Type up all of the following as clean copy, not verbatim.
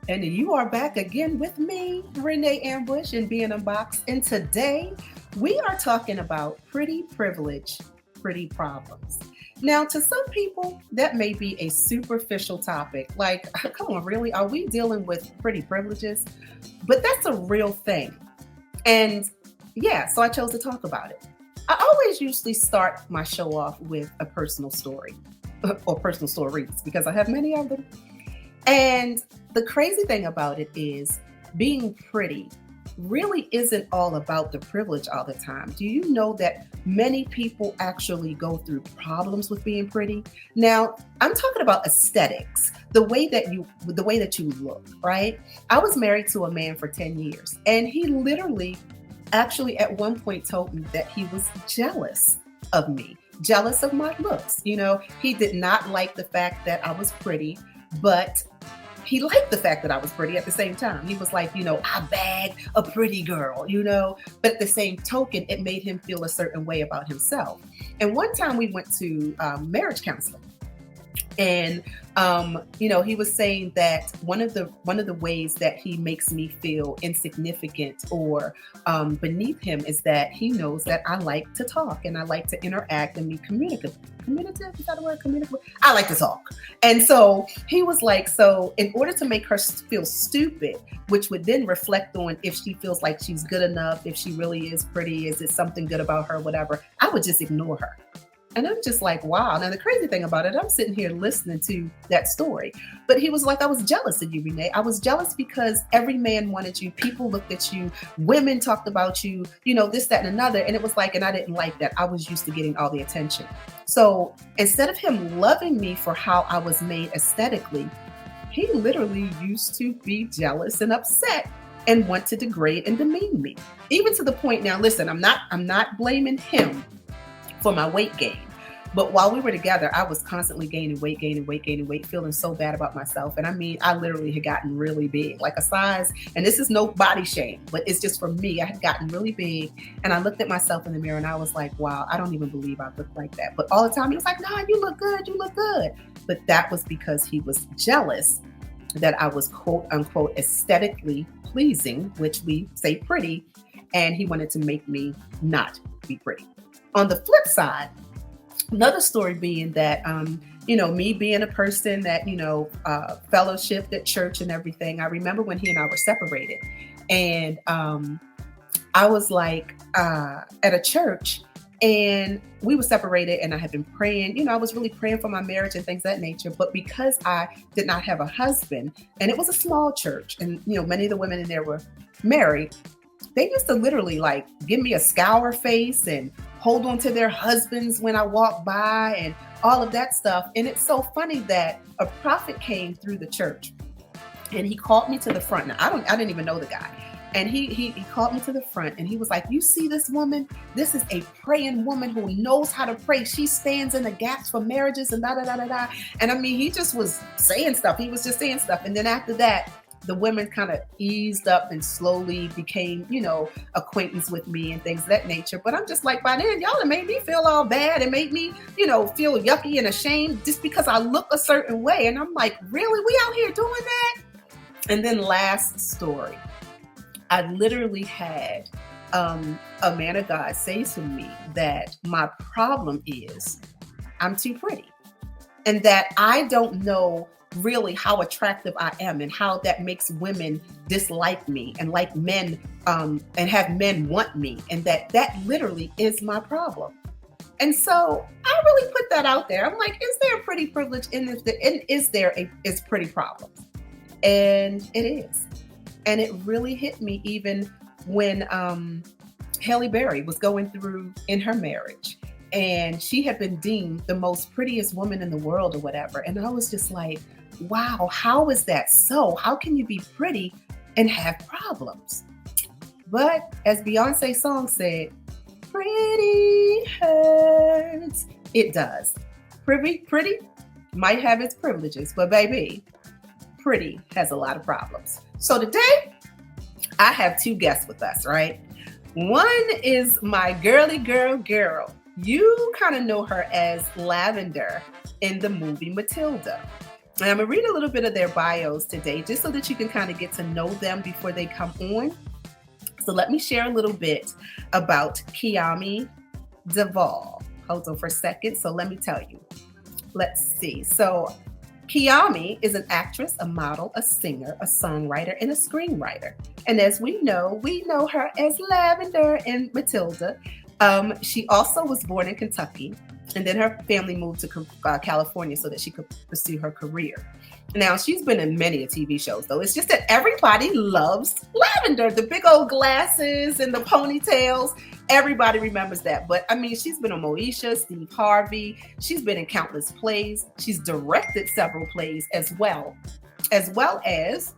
And you are back again with me, Renee Ambush, and Being Unboxed. And today we are talking about pretty privilege, pretty problems. Now, to some people, that may be a superficial topic. Like, come on, really? Are we dealing with pretty privileges? But that's a real thing. And yeah, so I chose to talk about it. I always usually start my show off with a personal story or personal stories because I have many of them. And the crazy thing about it is being pretty really isn't all about the privilege all the time. Do you know that many people actually go through problems with being pretty? Now, I'm talking about aesthetics, the way that you look, right? I was married to a man for 10 years and he literally actually at one point told me that he was jealous of me, jealous of my looks. He did not like the fact that I was pretty, but he liked the fact that I was pretty at the same time. He was like, I bag a pretty girl. But at the same token, it made him feel a certain way about himself. And one time we went to marriage counseling. And he was saying that one of the ways that he makes me feel insignificant or beneath him is that he knows that I like to talk and I like to interact and be communicative. Communicative, is that a word? Communicative. I like to talk, and so he was like, so in order to make her feel stupid, which would then reflect on if she feels like she's good enough, if she really is pretty, is it something good about her, whatever, I would just ignore her. And I'm just like, wow. Now, the crazy thing about it, I'm sitting here listening to that story. But he was like, I was jealous of you, Renee. I was jealous because every man wanted you. People looked at you. Women talked about you, this, that, and another. And it was like, and I didn't like that. I was used to getting all the attention. So instead of him loving me for how I was made aesthetically, he literally used to be jealous and upset and want to degrade and demean me. Even to the point now, listen, I'm not blaming him for my weight gain. But while we were together, I was constantly gaining weight, feeling so bad about myself. And I mean, I literally had gotten really big, like a size, and this is no body shame, but it's just for me, I had gotten really big. And I looked at myself in the mirror and I was like, wow, I don't even believe I look like that. But all the time he was like, no, you look good, you look good. But that was because he was jealous that I was quote unquote aesthetically pleasing, which we say pretty, and he wanted to make me not be pretty. On the flip side, another story being that, me being a person that, fellowshipped at church and everything, I remember when he and I were separated. And I was like at a church and we were separated and I had been praying, I was really praying for my marriage and things of that nature. But because I did not have a husband and it was a small church and, many of the women in there were married, they used to literally like give me a scour face and hold on to their husbands when I walk by and all of that stuff. And it's so funny that a prophet came through the church and he called me to the front. Now I didn't even know the guy. And he called me to the front and he was like, you see this woman? This is a praying woman who knows how to pray. She stands in the gaps for marriages and da da da da da. And I mean, he just was saying stuff. He was just saying stuff. And then after that, the women kind of eased up and slowly became, acquaintance with me and things of that nature. But I'm just like, by then, y'all have made me feel all bad and made me, feel yucky and ashamed just because I look a certain way. And I'm like, really? We out here doing that? And then last story, I literally had a man of God say to me that my problem is I'm too pretty and that I don't know really how attractive I am and how that makes women dislike me and like men and have men want me, and that literally is my problem. And so I really put that out there. I'm like, is there a pretty privilege in this? And is pretty problems? And it is. And it really hit me even when Halle Berry was going through in her marriage. And she had been deemed the most prettiest woman in the world or whatever. And I was just like, wow, how is that so? How can you be pretty and have problems? But as Beyonce's song said, pretty hurts. It does. Pretty might have its privileges, but baby, pretty has a lot of problems. So today, I have two guests with us, right? One is my girly girl. You kind of know her as Lavender in the movie Matilda. And I'm going to read a little bit of their bios today, just so that you can kind of get to know them before they come on. So let me share a little bit about Kiami Duvall. Hold on for a second. So let me tell you. Let's see. So Kiami is an actress, a model, a singer, a songwriter, and a screenwriter. And as we know her as Lavender in Matilda. She also was born in Kentucky, and then her family moved to California so that she could pursue her career. Now, she's been in many TV shows, though. It's just that everybody loves Lavender, the big old glasses and the ponytails. Everybody remembers that. But I mean, she's been on Moesha, Steve Harvey. She's been in countless plays. She's directed several plays as well as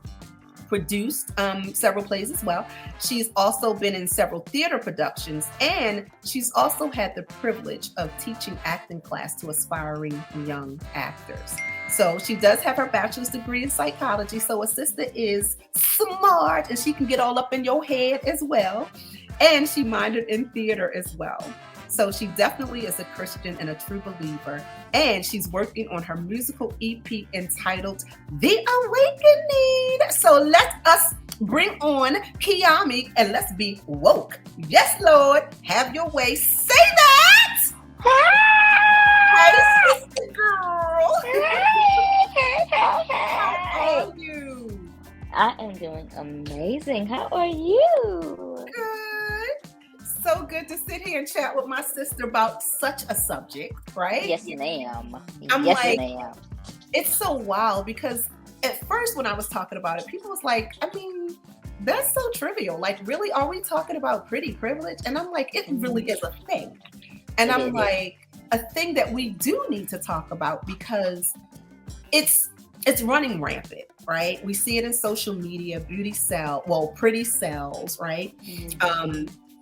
produced several plays as well. She's also been in several theater productions, and she's also had the privilege of teaching acting class to aspiring young actors. So she does have her bachelor's degree in psychology. So a sister is smart and she can get all up in your head as well. And she minored in theater as well. So she definitely is a Christian and a true believer. And she's working on her musical EP entitled The Awakening. So let us bring on Kiami and let's be woke. Yes, Lord, have your way. Say that. Hey, sister girl. How are you? I am doing amazing. How are you? Good. So good to sit here and chat with my sister about such a subject, right? Yes, ma'am. I'm yes, like, ma'am. It's so wild because at first when I was talking about it, people was like, I mean, that's so trivial. Like, really, are we talking about pretty privilege? And I'm like, it really is a thing. And I'm like, a thing that we do need to talk about because it's running rampant, right? We see it in social media, pretty sells, right?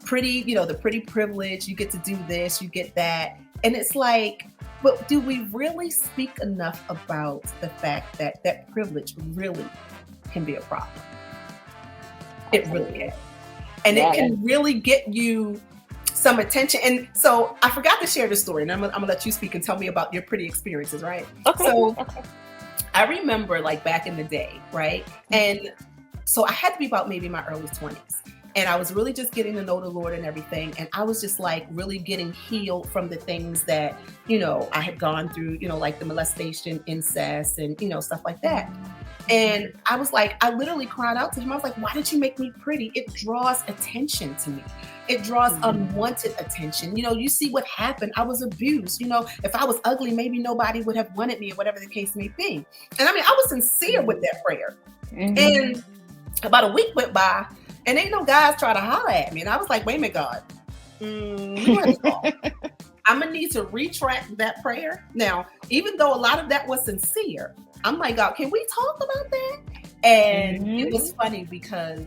Pretty, the pretty privilege, you get to do this, you get that. And it's like, but do we really speak enough about the fact that that privilege really can be a problem? It really can. And it can really get you some attention. And so I forgot to share this story, and I'm gonna let you speak and tell me about your pretty experiences, right? Okay. So I remember like back in the day, right? And so I had to be about maybe my early 20s. And I was really just getting to know the Lord and everything. And I was just like really getting healed from the things that, I had gone through, like the molestation, incest, and, stuff like that. And I was like, I literally cried out to him. I was like, why did you make me pretty? It draws attention to me. It draws unwanted attention. You see what happened. I was abused. If I was ugly, maybe nobody would have wanted me or whatever the case may be. And I mean, I was sincere with that prayer. And about a week went by, and ain't no guys try to holler at me. And I was like, wait a minute, God. I'm going to need to retract that prayer. Now, even though a lot of that was sincere, I'm like, God, can we talk about that? And it was funny because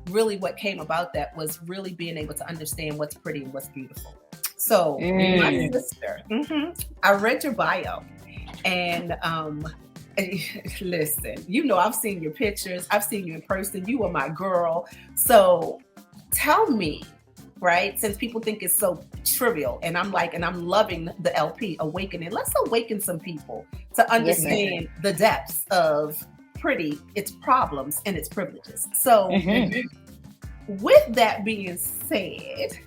really what came about that was really being able to understand what's pretty and what's beautiful. So my sister, I read your bio, and listen, I've seen your pictures. I've seen you in person. You are my girl. So tell me, right? Since people think it's so trivial, and I'm loving the LP Awakening. Let's awaken some people to understand the depths of pretty, its problems and its privileges. So with that being said,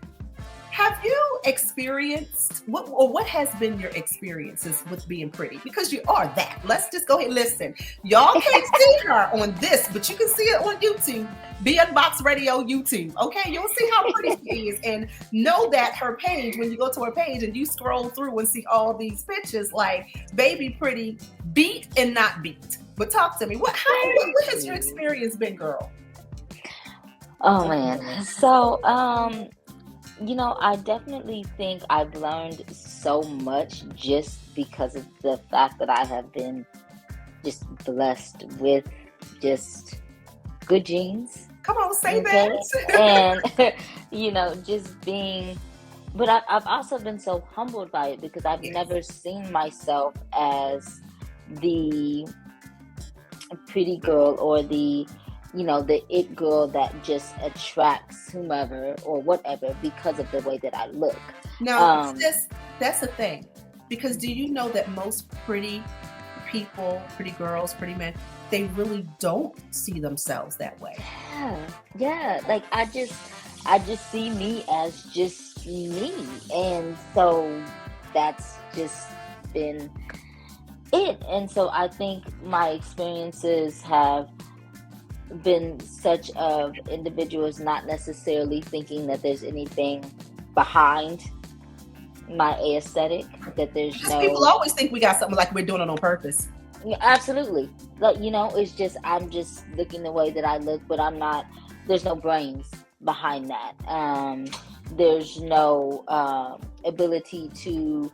have you experienced what has been your experiences with being pretty? Because you are that. Let's just go ahead. Listen, y'all can't see her on this, but you can see it on YouTube. Be Unboxed Radio YouTube. Okay, you'll see how pretty she is, and know that her page. When you go to her page and you scroll through and see all these pictures, like baby pretty, beat and not beat. But talk to me. What has your experience been, girl? Oh man. So I definitely think I've learned so much just because of the fact that I have been just blessed with just good genes. Come on, say that. And, just being, but I've also been so humbled by it because I've never seen myself as the pretty girl or the it girl that just attracts whomever or whatever because of the way that I look. Now, that's the thing. Because do you know that most pretty people, pretty girls, pretty men, they really don't see themselves that way. Yeah. Like I just see me as just me. And so that's just been it. And so I think my experiences have been such of individuals not necessarily thinking that there's anything behind my aesthetic, that there's Because people no. always think we got something like we're doing it on purpose. Yeah, absolutely. Like, it's just I'm just looking the way that I look, but I'm not. There's no brains behind that. There's no ability to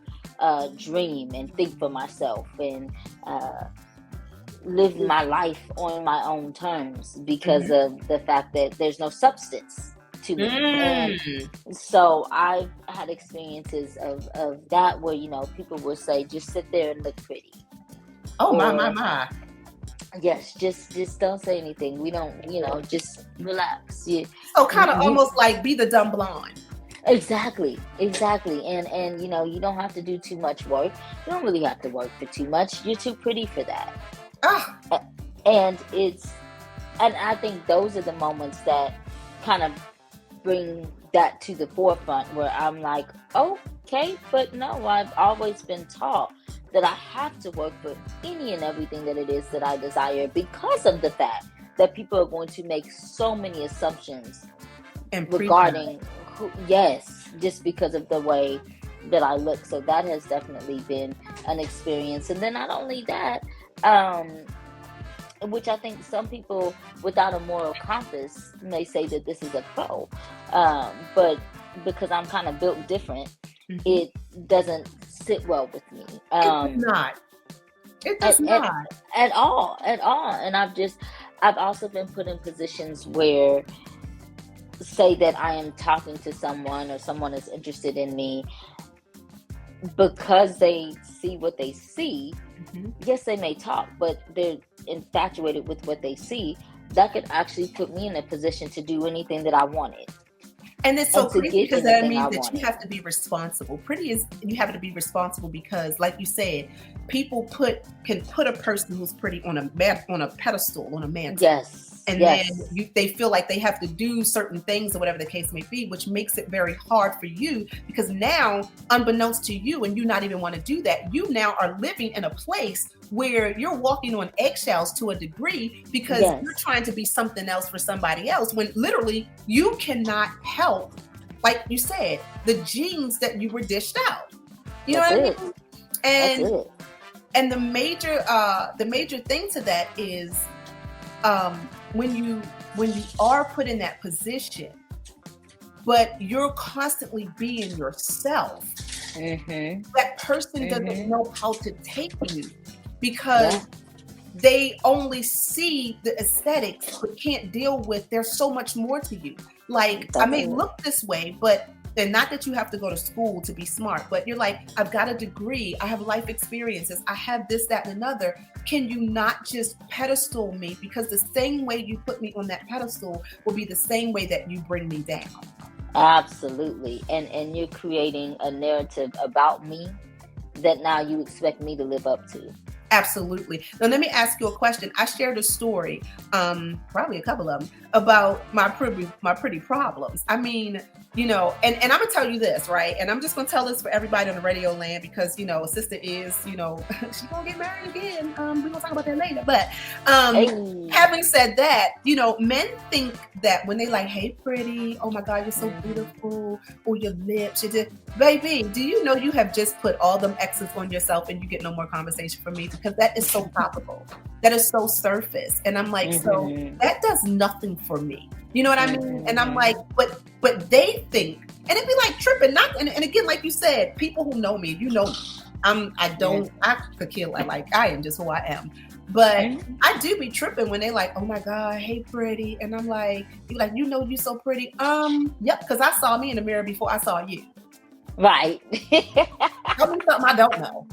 dream and think for myself and live my life on my own terms because Mhm. of the fact that there's no substance to me. And Mm. so I've had experiences of that where, people will say, just sit there and look pretty. Oh my, my, Or my. yes, just don't say anything. We don't, just relax. So kind of You almost like be the dumb blonde. exactly. And you don't have to do too much work. You don't really have to work for too much. You're too pretty for that. Ah, And and I think those are the moments that kind of bring that to the forefront where I'm like, okay, but no, I've always been taught that I have to work for any and everything that it is that I desire because of the fact that people are going to make so many assumptions and preach. regarding yes, just because of the way that I look. So that has definitely been an experience. And then not only that, um, which I think some people without a moral compass may say that this is a pro, but because I'm kind of built different, Mhm. it doesn't sit well with me. It does not. It does At, at, not. at all. And I've also been put in positions where, say that I am talking to someone or someone is interested in me because they see what they see. Mhm. Yes, they may talk, but they're infatuated with what they see. That could actually put me in a position to do anything that I wanted And it's so and to crazy get because that anything I means that you wanted. have to be responsible. Pretty is you have to be responsible because, like you said, people can put a person who's pretty on a pedestal on a mantle, Yes, and then yes, they feel like they have to do certain things or whatever the case may be, which makes it very hard for you because now, unbeknownst to you, and you not even want to do that, you now are living in a place where you're walking on eggshells to a degree because you're yes. trying to be something else for somebody else when literally you cannot help, like you said, the genes that you were dished out. You know That's what I it. mean? That's And it. the major thing to that is when you are put in that position, but you're constantly being yourself, Mhm. that person doesn't Mhm. know how to take you because Yeah. they only see the aesthetics but can't deal with there's so much more to you. Like, I That's may it. look this way, but and not that you have to go to school to be smart, but you're like, I've got a degree, I have life experiences, I have this, that, and another. Can you not just pedestal me? Because the same way you put me on that pedestal will be the same way that you bring me down. Absolutely. And you're creating a narrative about me that now you expect me to live up to. Absolutely. Now, let me ask you a question. I shared a story, probably a couple of them, about my pretty problems. I mean, and I'm gonna tell you this, right? And I'm just gonna tell this for everybody on the radio land because a sister is, she's gonna get married again. We're gonna talk about that later. But Hey. having said that, men think that when they like, hey, pretty, oh my God, you're so Mhm. beautiful, or your lips, you did, baby, do you know you have just put all them X's on yourself and you get no more conversation from me because that is so topical. That is so surface. And I'm like, so Mhm. that does nothing for me. You know what I mean? And I'm like, Mhm. but they think, and it'd be like tripping, not and again, like you said, people who know me, me. I could kill like I am just who I am. But Mhm. I do be tripping when they like, oh my God, hey pretty. And I'm like, you so pretty. Yep, because I saw me in the mirror before I saw you. Right. Tell me something I don't know.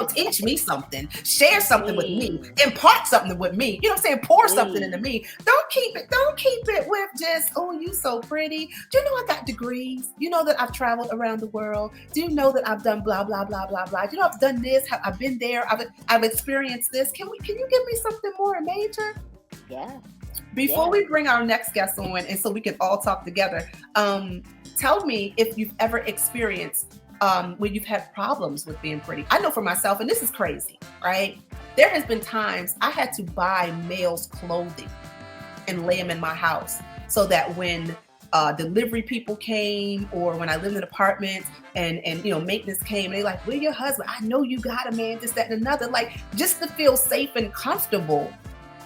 Teach me something. Share something with me. Please, Impart something with me. You know what I'm saying? Pour something into please. me. Don't keep it with just, oh, you so pretty. Do you know I got degrees? You know that I've traveled around the world? Do you know that I've done blah, blah, blah, blah, blah? Do you know I've done this? I've been there. I've experienced this. Can you give me something more major? Yeah, Before yeah. we bring our next guest on, and so we can all talk together, tell me if you've ever experienced when you've had problems with being pretty. I know for myself, and this is crazy, right? There has been times I had to buy males' clothing and lay them in my house so that when delivery people came, or when I lived in apartments and maintenance came, and they like, "Where your husband? I know you got a man, this, that, and another." Like, just to feel safe and comfortable.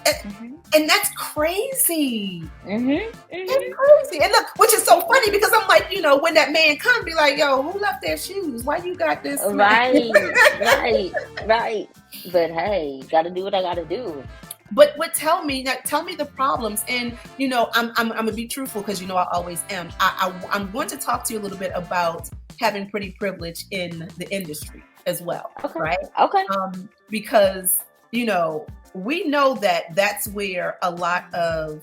Mm-hmm. And that's crazy. Mm-hmm. It's Mm-hmm. crazy. And look, which is so funny because I'm like, when that man comes, be like, "Yo, who left their shoes? Why you got this man?" Right, right, right. But hey, gotta do what I gotta do. But tell me the problems, and I'm gonna be truthful because I always am. I'm going to talk to you a little bit about having pretty privilege in the industry as well, Okay, right? okay. Because we know that that's where a lot of,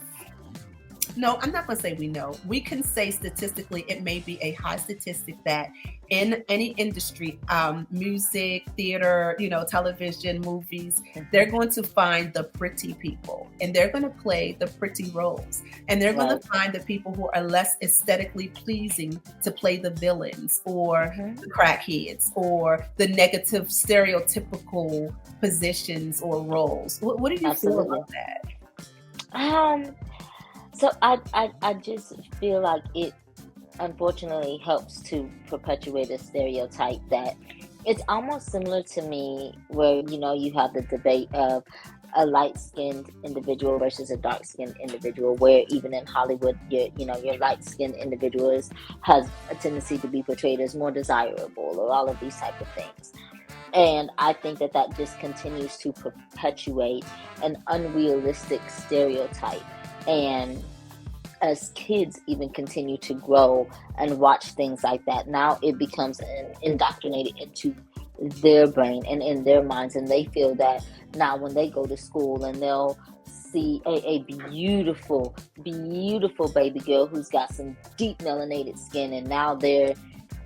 no, I'm not going to say we know. We can say statistically, it may be a high statistic that in any industry, music, theater, television, movies, they're going to find the pretty people, and they're going to play the pretty roles, and they're going Right. to find the people who are less aesthetically pleasing to play the villains, or Mm-hmm. the crackheads, or the negative stereotypical positions or roles. What do you feel Absolutely. about that? Um, so I just feel like it unfortunately helps to perpetuate a stereotype that it's almost similar to me where you have the debate of a light-skinned individual versus a dark-skinned individual, where even in Hollywood your light-skinned individual has a tendency to be portrayed as more desirable, or all of these type of things. And I think that just continues to perpetuate an unrealistic stereotype. And as kids even continue to grow and watch things like that, now it becomes indoctrinated into their brain and in their minds. And they feel that now when they go to school and they'll see a beautiful, beautiful baby girl who's got some deep melanated skin, and now they're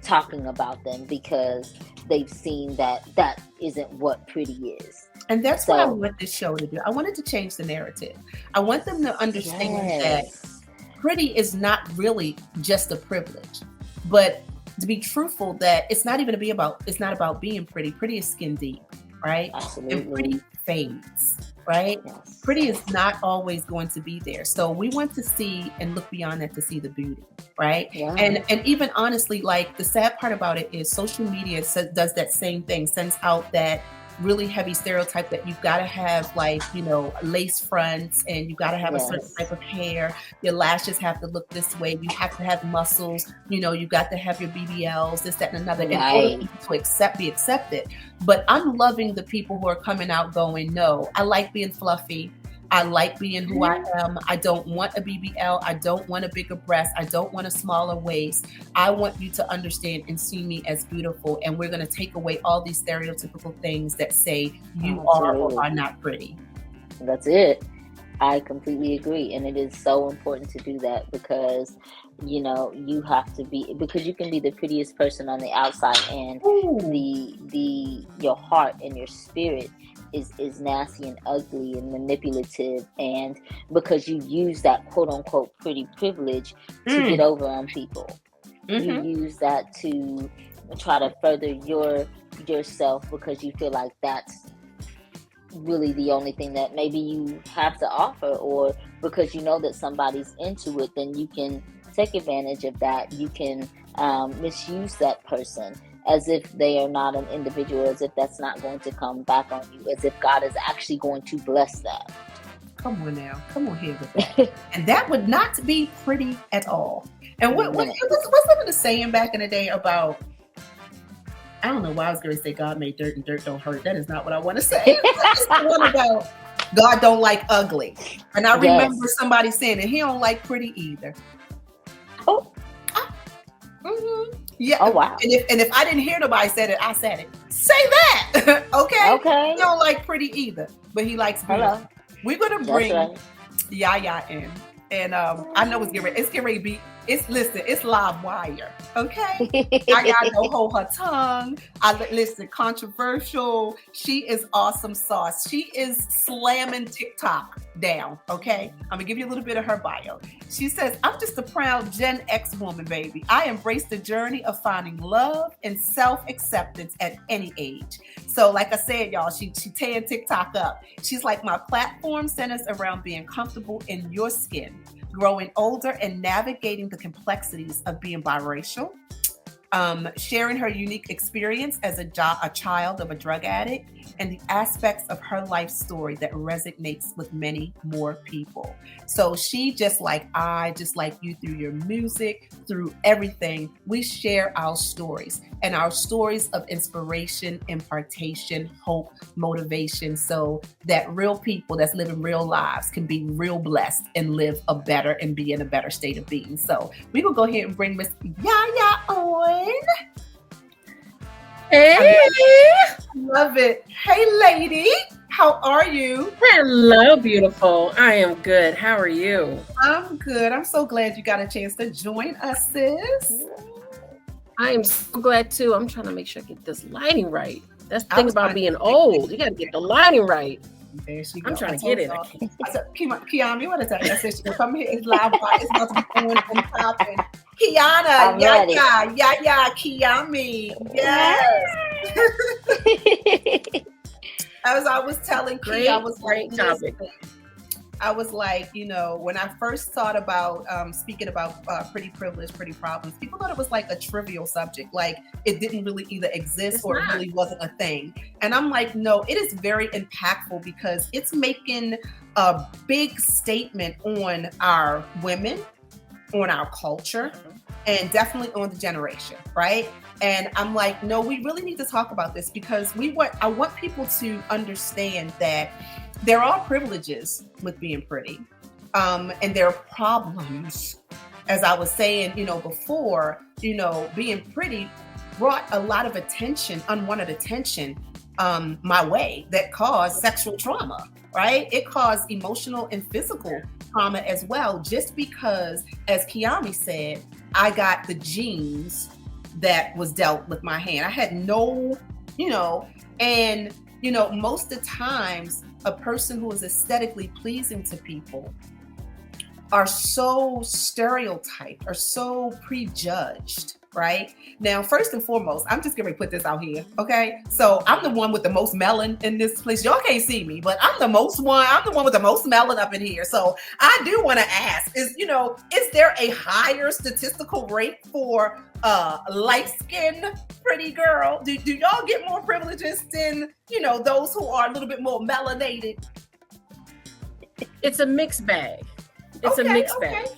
talking about them because they've seen that isn't what pretty is. And that's what I So want this show to do. I wanted to change the narrative. I want them to understand that yes, pretty is not really just a privilege, but to be truthful, that it's not about being pretty. Pretty is skin deep, right? And absolutely, pretty fades, right? yes, Pretty is yes, not always going to be there. So we want to see and look beyond that to see the beauty, right? yeah, And even honestly, like, the sad part about it is social media does that same thing, sends out that really heavy stereotype that you've got to have, like, lace fronts, and you got to have a certain yes, type of hair. Your lashes have to look this way. You have to have muscles. You got to have your BBLs, this, that, and another, in order right, to be accepted. But I'm loving the people who are coming out going, "No, I like being fluffy. I like being who I am. I don't want a BBL. I don't want a bigger breast. I don't want a smaller waist. I want you to understand and see me as beautiful. And we're going to take away all these stereotypical things that say you are or absolutely. are not pretty." That's it. I completely agree, and it is so important to do that because you have to be, because you can be the prettiest person on the outside, and Ooh. the your heart and your spirit is nasty and ugly and manipulative, and because you use that quote unquote pretty privilege to get Mm. over on people, you Mm-hmm. use that to try to further yourself because you feel like that's really the only thing that maybe you have to offer, or because you know that somebody's into it, then you can take advantage of that. You can misuse that person as if they are not an individual, as if that's not going to come back on you, as if God is actually going to bless that. Come on now. Come on here with that. And that would not be pretty at all. And No. what's some of the saying back in the day about, I don't know why I was going to say God made dirt and dirt don't hurt. That is not what I want to say. It's the one about God don't like ugly. And I remember Yes. somebody saying that he don't like pretty either. Oh, hmm Yeah, Oh and wow. if I didn't hear nobody said it, I said it. Say that, okay? He Okay. don't like pretty either, but he likes beautiful. Hello. We're gonna That's bring right. Yaya in, and I know it's getting ready to be. It's listen, it's live wire, okay? Yaya don't hold her tongue. Listen, controversial. She is awesome sauce. She is slamming TikTok down, okay? I'm gonna give you a little bit of her bio. She says, I'm just a proud Gen X woman, baby. I embrace the journey of finding love and self-acceptance at any age. So, like I said, y'all, she tearing TikTok up. She's like, my platform centers around being comfortable in your skin, growing older and navigating the complexities of being biracial, sharing her unique experience as a child of a drug addict, and the aspects of her life story that resonates with many more people. So she just like you through your music, through everything. We share our stories and our stories of inspiration, impartation, hope, motivation, so that real people that's living real lives can be real blessed and live a better and be in a better state of being. So we will go ahead and bring Miss Yaya on. Hey, Love it. Hey, lady, how are you? hello, beautiful. I am good. How are you? I'm good. I'm so glad you got a chance to join us, sis. I am so glad too. I'm trying to make sure I get this lighting right. That's the I thing was about trying being to- old. You got to get the lighting right. There she go. I'm trying I to get told it. I y'all. can't. I said, Kiana, what is that? I said, she gonna come here. It's live. It's about to be on and popping. Kiana, I'm ready. Yaya, Kiami. Yes. As I was telling Key, I was like, Great topic. listen, I was like, when I first thought about speaking about pretty privilege, pretty problems, people thought it was like a trivial subject, like it didn't really either exist It's or it not. really wasn't a thing. And I'm like, no, it is very impactful because it's making a big statement on our women, on our culture, and definitely on the generation, right? And I'm like, no, we really need to talk about this because I want people to understand that there are privileges with being pretty, and there are problems. As I was saying, before, being pretty brought a lot of attention, unwanted attention, my way that caused sexual trauma, right? It caused emotional and physical trauma as well, just because, as Kiami said, I got the genes that was dealt with my hand. I had no, and most of the times a person who is aesthetically pleasing to people are so stereotyped, are so prejudged, right? Now, first and foremost, I'm just going to put this out here, okay? So I'm the one with the most melon in this place. Y'all can't see me, but I'm the one with the most melon up in here. So I do want to ask, is there a higher statistical rate for light-skinned pretty girl? Do y'all get more privileges than, those who are a little bit more melanated? It's a mixed bag. It's a mixed bag.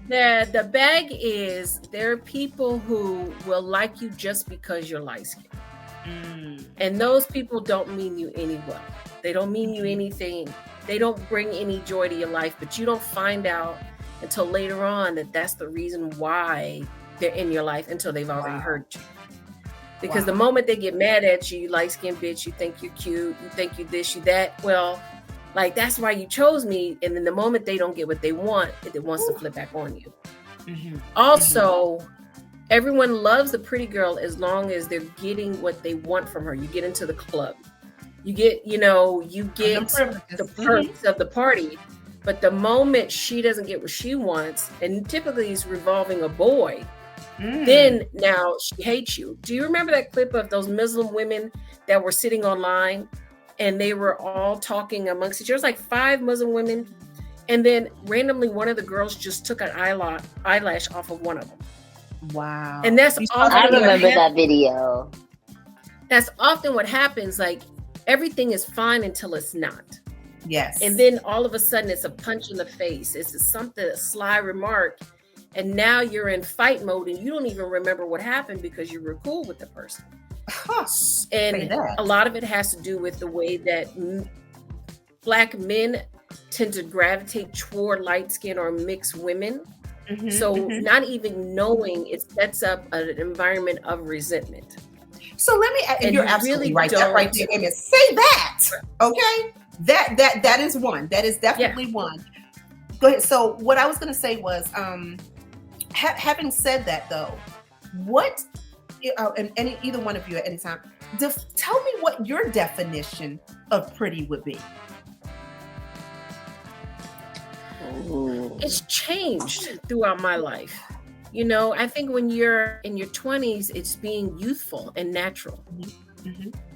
The bag is there are people who will like you just because you're light skinned. And those people don't mean you any well. They don't mean you anything. They don't bring any joy to your life, but you don't find out until later on that that's the reason why they're in your life until they've already hurt you. Because the moment they get mad at you, light skinned bitch, you think you're cute, you think you this, you that. Well, like, that's why you chose me. And then the moment they don't get what they want, it wants to flip back on you. Also, everyone loves the pretty girl as long as they're getting what they want from her. You get into the club. You get the perks of the party. But the moment she doesn't get what she wants, and typically it's revolving a boy, then now she hates you. Do you remember that clip of those Muslim women that were sitting online and they were all talking amongst each other? It was like 5 Muslim women. And then randomly one of the girls just took an eyelash off of one of them. Wow. And that's often I remember that video. That's often what happens. Like, everything is fine until it's not. Yes. And then all of a sudden it's a punch in the face. It's a sly remark. And now you're in fight mode and you don't even remember what happened because you were cool with the person. And a lot of it has to do with the way that Black men tend to gravitate toward light skin or mixed women So not even knowing, it sets up an environment of resentment. So let me, and you're absolutely right. That right there, Amy. Say that, okay? That is one. That is definitely one. Go ahead. So what I was going to say was, having said that, though, what, and either one of you at any time, tell me what your definition of pretty would be. It's changed throughout my life. You know, I think when you're in your 20s, it's being youthful and natural.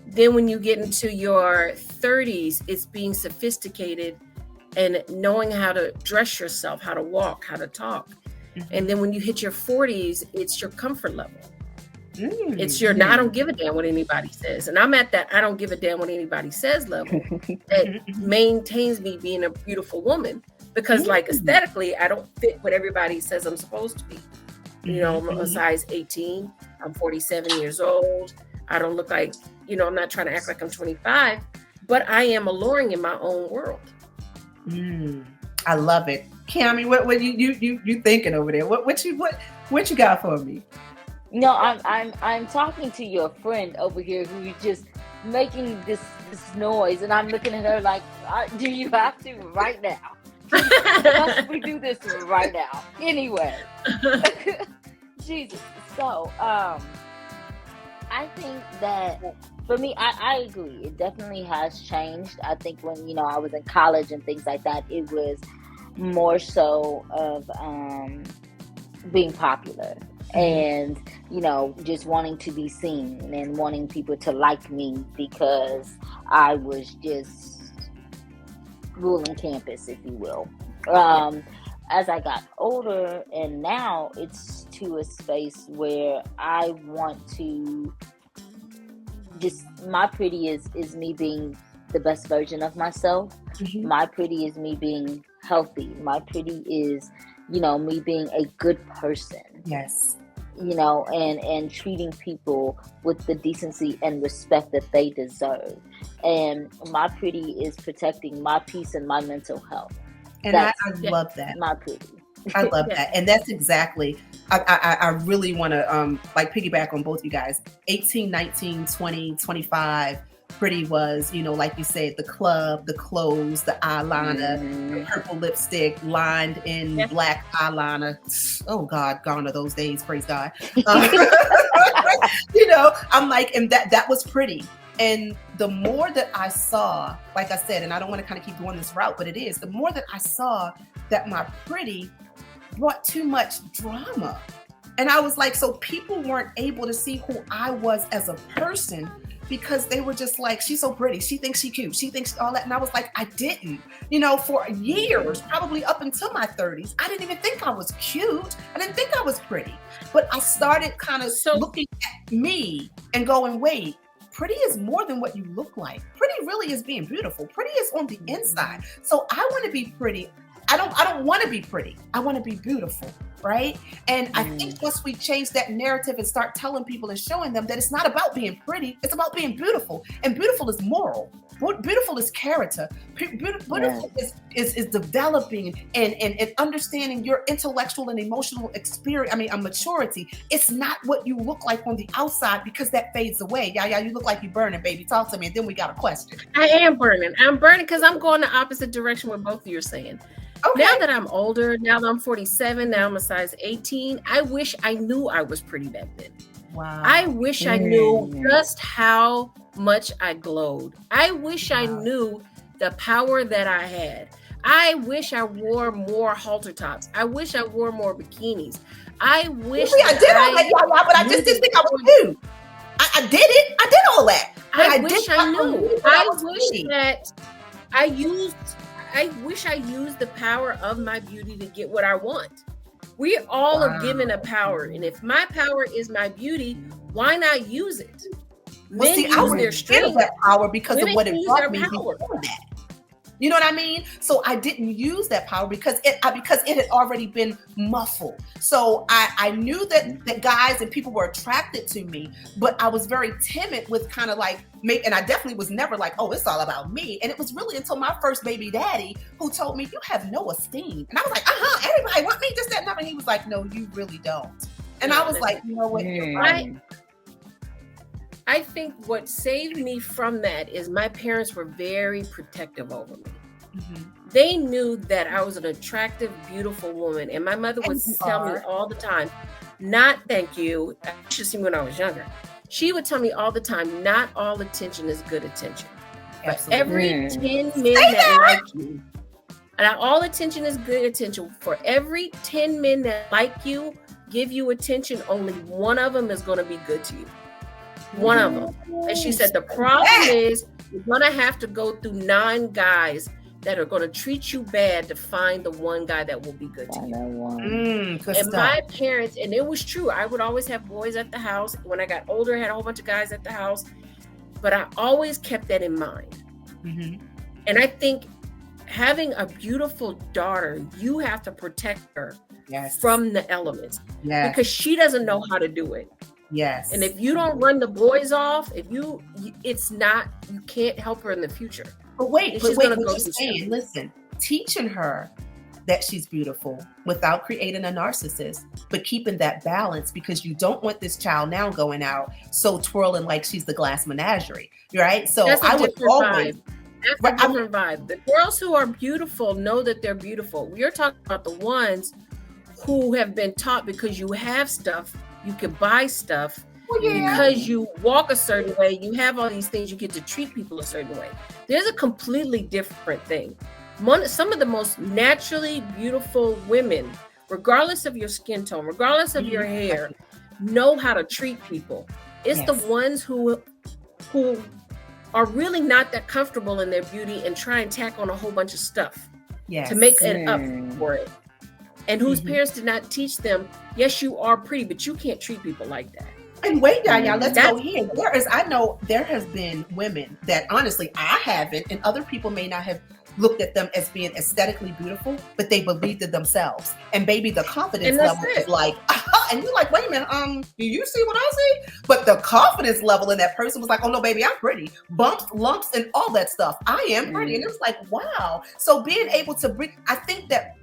Then when you get into your 30s, it's being sophisticated and knowing how to dress yourself, how to walk, how to talk. And then when you hit your 40s, it's your comfort level. It's your, I don't give a damn what anybody says. And I'm at that I don't give a damn what anybody says level that maintains me being a beautiful woman. Because like aesthetically, I don't fit what everybody says I'm supposed to be. You know, I'm a size 18. I'm 47 years old. I don't look like, you know, I'm not trying to act like I'm 25, but I am alluring in my own world. I love it. Cami, what you thinking over there? What you got for me? No, I'm talking to your friend over here who's just making this noise, and I'm looking at her like, do you have to right now? Must we do this right now? Anyway, Jesus. So, I think that for me, I agree. It definitely has changed. I think when, you know, I was in college and things like that, it was more so of being popular and, you know, just wanting to be seen and wanting people to like me because I was just ruling campus, if you will. As I got older, and now it's to a space where I want to just, my pretty is me being the best version of myself. My pretty is me being healthy. My pretty is, you know, me being a good person. Yes. You know, and treating people with the decency and respect that they deserve. And my pretty is protecting my peace and my mental health. And I love that. My pretty. I love that. And that's exactly, I really want to like piggyback on both you guys. 18, 19, 20, 25, pretty was, you know, like you said, the club, the clothes, the eyeliner, the purple lipstick lined in black eyeliner. Oh God, gone are those days, praise God. You know, I'm like, and that was pretty. And the more that I saw, like I said, and I don't want to kind of keep going this route, but it is, the more that I saw that my pretty brought too much drama. And I was like, so people weren't able to see who I was as a person because they were just like, she's so pretty. She thinks she's cute. She thinks all that. And I was like, I didn't, you know, for years, probably up until my 30s, I didn't even think I was cute. I didn't think I was pretty. But I started kind of looking at me and going, wait, pretty is more than what you look like. Pretty really is being beautiful. Pretty is on the inside. So I want to be pretty. I don't want to be pretty. I want to be beautiful, right? And I think once we change that narrative and start telling people and showing them that it's not about being pretty, it's about being beautiful. And beautiful is moral. Beautiful is character. Beautiful is developing and understanding your intellectual and emotional experience. I mean, a maturity. It's not what you look like on the outside because that fades away. Yeah, you look like you're burning, baby. Talk to me, and then we got a question. I am burning. I'm burning because I'm going the opposite direction with both of you are saying. Okay. Now that I'm older, now that I'm 47, now I'm a size 18, I wish I knew I was pretty back then. Wow. I wish I knew just how much I glowed. I wish I knew the power that I had. I wish I wore more halter tops. I wish I wore more bikinis. I wish I did all that, y'all, but I just didn't think I was you. I did it. I did all that. I wish I knew. I wish that I wish I used the power of my beauty to get what I want. We all are given a power. And if my power is my beauty, why not use it? Well, see, I was their strength, that power because of what it brought me before that. You know what I mean? So I didn't use that power because it had already been muffled. So I knew that guys and people were attracted to me, but I was very timid with kind of like, and I definitely was never like, oh, it's all about me. And it was really until my first baby daddy who told me, you have no esteem. And I was like, everybody want me, this, that, and that. And he was like, no, you really don't. And I was like, you know what? You're right. I think what saved me from that is my parents were very protective over me. Mm-hmm. They knew that I was an attractive, beautiful woman. And my mother would tell me all the time, not thank you. I should see me when I was younger. She would tell me all the time, not all attention is good attention. But every 10 men that like you, and all attention is good attention. For every 10 men that like you, give you attention, only one of them is going to be good to you. One of them. And she said, the problem is you're going to have to go through 9 guys that are going to treat you bad to find the one guy that will be good to you. And my parents, and it was true, I would always have boys at the house. When I got older, I had a whole bunch of guys at the house. But I always kept that in mind. Mm-hmm. And I think having a beautiful daughter, you have to protect her from the elements. Because she doesn't know how to do it. Yes. And if you don't run the boys off, you can't help her in the future. But wait, what you're saying, listen, teaching her that she's beautiful without creating a narcissist, but keeping that balance, because you don't want this child now going out so twirling like she's the glass menagerie, right? So I would always... That's a different vibe. The girls who are beautiful know that they're beautiful. We're talking about the ones who have been taught because you have stuff, you can buy stuff, because you walk a certain way, you have all these things, you get to treat people a certain way. There's a completely different thing. Some of the most naturally beautiful women, regardless of your skin tone, regardless of your hair, know how to treat people. It's the ones who are really not that comfortable in their beauty and try and tack on a whole bunch of stuff to make it up for it. And whose parents did not teach them, yes, you are pretty, but you can't treat people like that. And wait, y'all, let's go here. I know there has been women that honestly I haven't, and other people may not have looked at them as being aesthetically beautiful, but they believed it themselves. And baby, the confidence level is like, and you're like, wait a minute, do you see what I see? But the confidence level in that person was like, oh no, baby, I'm pretty. Bumps, lumps, and all that stuff. I am pretty. And it was like, wow. So being able to bring, I think that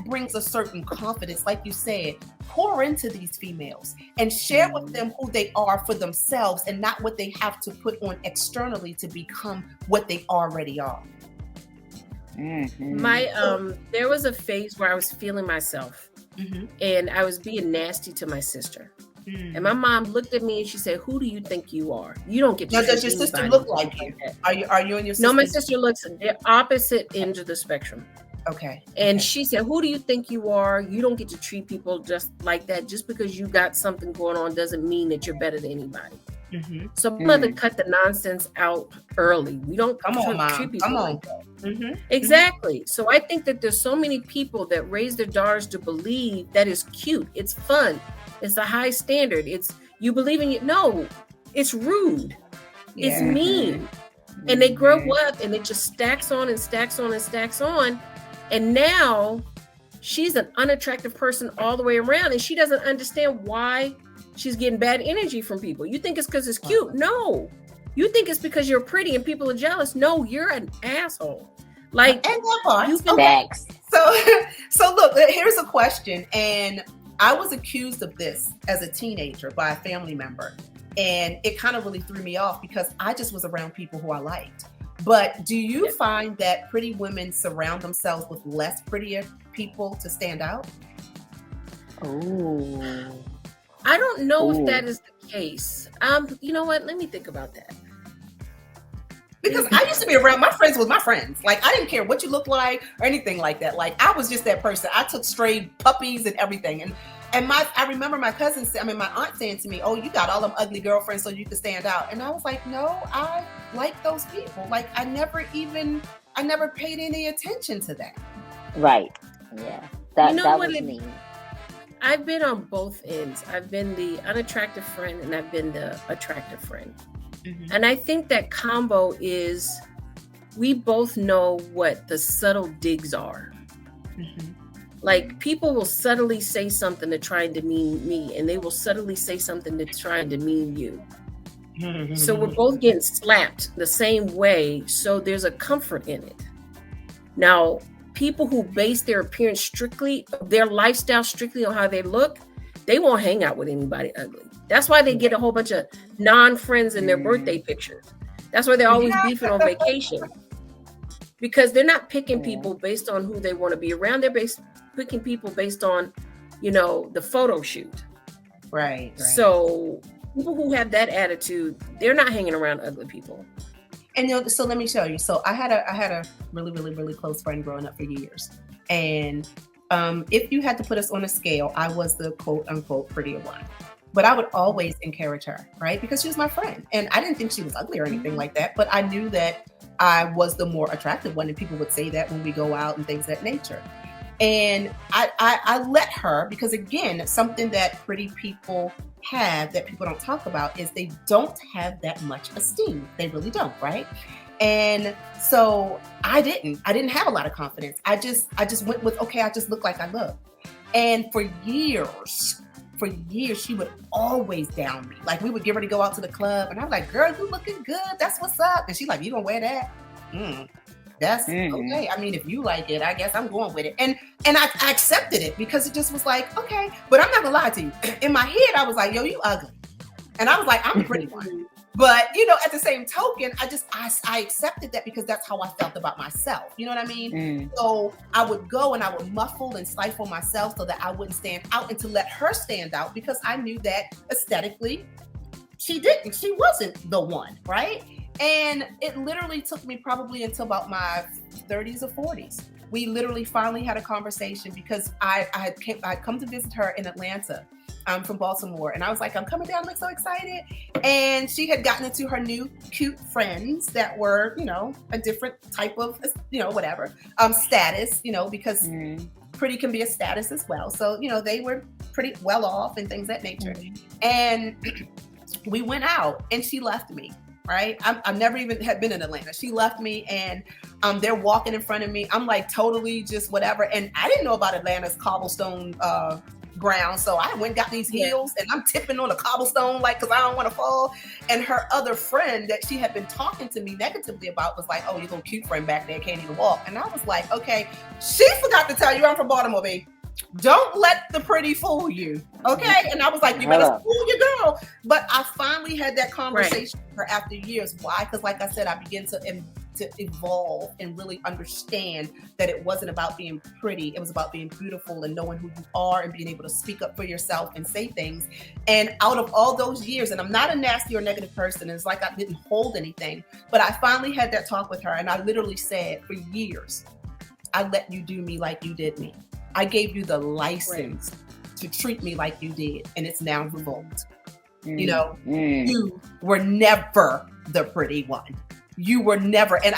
brings a certain confidence, like you said, pour into these females and share with them who they are for themselves and not what they have to put on externally to become what they already are. There was a phase where I was feeling myself and I was being nasty to my sister. And my mom looked at me and she said, who do you think you are? You don't get to. Now, does your sister look like you? Are you and your sister? No, my sister looks the opposite end of the spectrum. Okay. And she said, who do you think you are? You don't get to treat people just like that. Just because you got something going on doesn't mean that you're better than anybody. So my mother cut the nonsense out early. We don't treat people like that. Exactly. So I think that there's so many people that raise their daughters to believe that is cute. It's fun. It's a high standard. It's you believe in it. No, it's rude. It's mean. And they grow up and it just stacks on and stacks on and stacks on. And now she's an unattractive person all the way around, and she doesn't understand why she's getting bad energy from people. You think it's because it's cute? No. You think it's because you're pretty and people are jealous? No, you're an asshole. Like, So look, here's a question, and I was accused of this as a teenager by a family member, and it kind of really threw me off because I just was around people who I liked. But do you find that pretty women surround themselves with less prettier people to stand out? Oh, I don't know if that is the case. You know what? Let me think about that. Because I used to be around my friends with my friends. Like, I didn't care what you looked like or anything like that. Like, I was just that person. I took stray puppies and everything. And I remember my aunt saying to me, oh, you got all them ugly girlfriends so you can stand out. And I was like, no, I like those people. Like, I never paid any attention to that. Right. Yeah. That was me. I've been on both ends. I've been the unattractive friend and I've been the attractive friend. And I think that combo is we both know what the subtle digs are. Mm-hmm. Like, people will subtly say something to try and demean me, and they will subtly say something to try and demean you. So we're both getting slapped the same way. So there's a comfort in it. Now, people who base their appearance strictly, their lifestyle strictly on how they look, they won't hang out with anybody ugly. That's why they get a whole bunch of non-friends in their birthday pictures. That's why they're always beefing on vacation. Because they're not picking people based on who they want to be around. They're picking people based on, the photo shoot. Right. So people who have that attitude, they're not hanging around ugly people. And so let me show you. So I had a really, really, really close friend growing up for years. And if you had to put us on a scale, I was the quote unquote prettier one. But I would always encourage her, right? Because she was my friend. And I didn't think she was ugly or anything like that. But I knew that I was the more attractive one. And people would say that when we go out and things of that nature. And I let her, because again, something that pretty people have that people don't talk about is they don't have that much esteem. They really don't, right? And so I didn't have a lot of confidence. I just went with, okay, I just look like I look. And for years, she would always down me. Like, we would get ready to go out to the club and I'm like, girl, you looking good. That's what's up. And she's like, you gonna wear that? That's okay. I mean, if you like it, I guess I'm going with it. And I accepted it because it just was like, okay. But I'm not gonna lie to you. In my head, I was like, yo, you ugly. And I was like, I'm a pretty one. But, at the same token, I accepted that because that's how I felt about myself. You know what I mean? So I would go and I would muffle and stifle myself so that I wouldn't stand out and to let her stand out because I knew that aesthetically, she wasn't the one, right? And it literally took me probably until about my 30s or 40s. We literally finally had a conversation because I'd come to visit her in Atlanta. I'm from Baltimore. And I was like, I'm coming down, I'm so excited. And she had gotten into her new cute friends that were, a different type of, whatever, status, because pretty can be a status as well. So, they were pretty well off and things of that nature. And we went out and she left me. Right. I've never even had been in Atlanta. She left me and they're walking in front of me. I'm like totally just whatever. And I didn't know about Atlanta's cobblestone ground. So I went and got these heels and I'm tipping on the cobblestone, like, cause I don't want to fall. And her other friend that she had been talking to me negatively about was like, oh, your little cute friend back there can't even walk. And I was like, okay, she forgot to tell you I'm from Baltimore, babe. Don't let the pretty fool you. Okay. And I was like, you better fool your girl. But I finally had that conversation with her after years. Why? Because like I said, I began to evolve and really understand that it wasn't about being pretty. It was about being beautiful and knowing who you are and being able to speak up for yourself and say things. And out of all those years, and I'm not a nasty or negative person, it's like I didn't hold anything, but I finally had that talk with her. And I literally said, for years, I let you do me like you did me. I gave you the license to treat me like you did, and it's now revoked. You were never the pretty one. You were never, and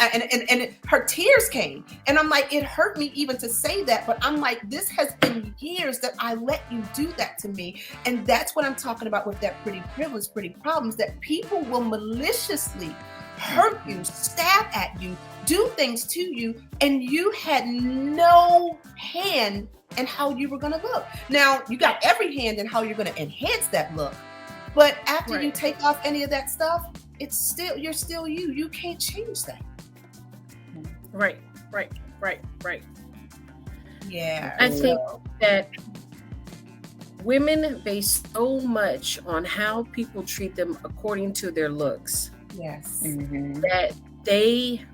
her tears came, and I'm like, it hurt me even to say that, but I'm like, this has been years that I let you do that to me, and that's what I'm talking about with that pretty privilege, pretty problems, that people will maliciously hurt you, stab at you, do things to you, and you had no hand in how you were going to look. Now, you got every hand in how you're going to enhance that look, but after you take off any of that stuff, you're still you. You can't change that. Right. Yeah. I think that women base so much on how people treat them according to their looks. Yes. That they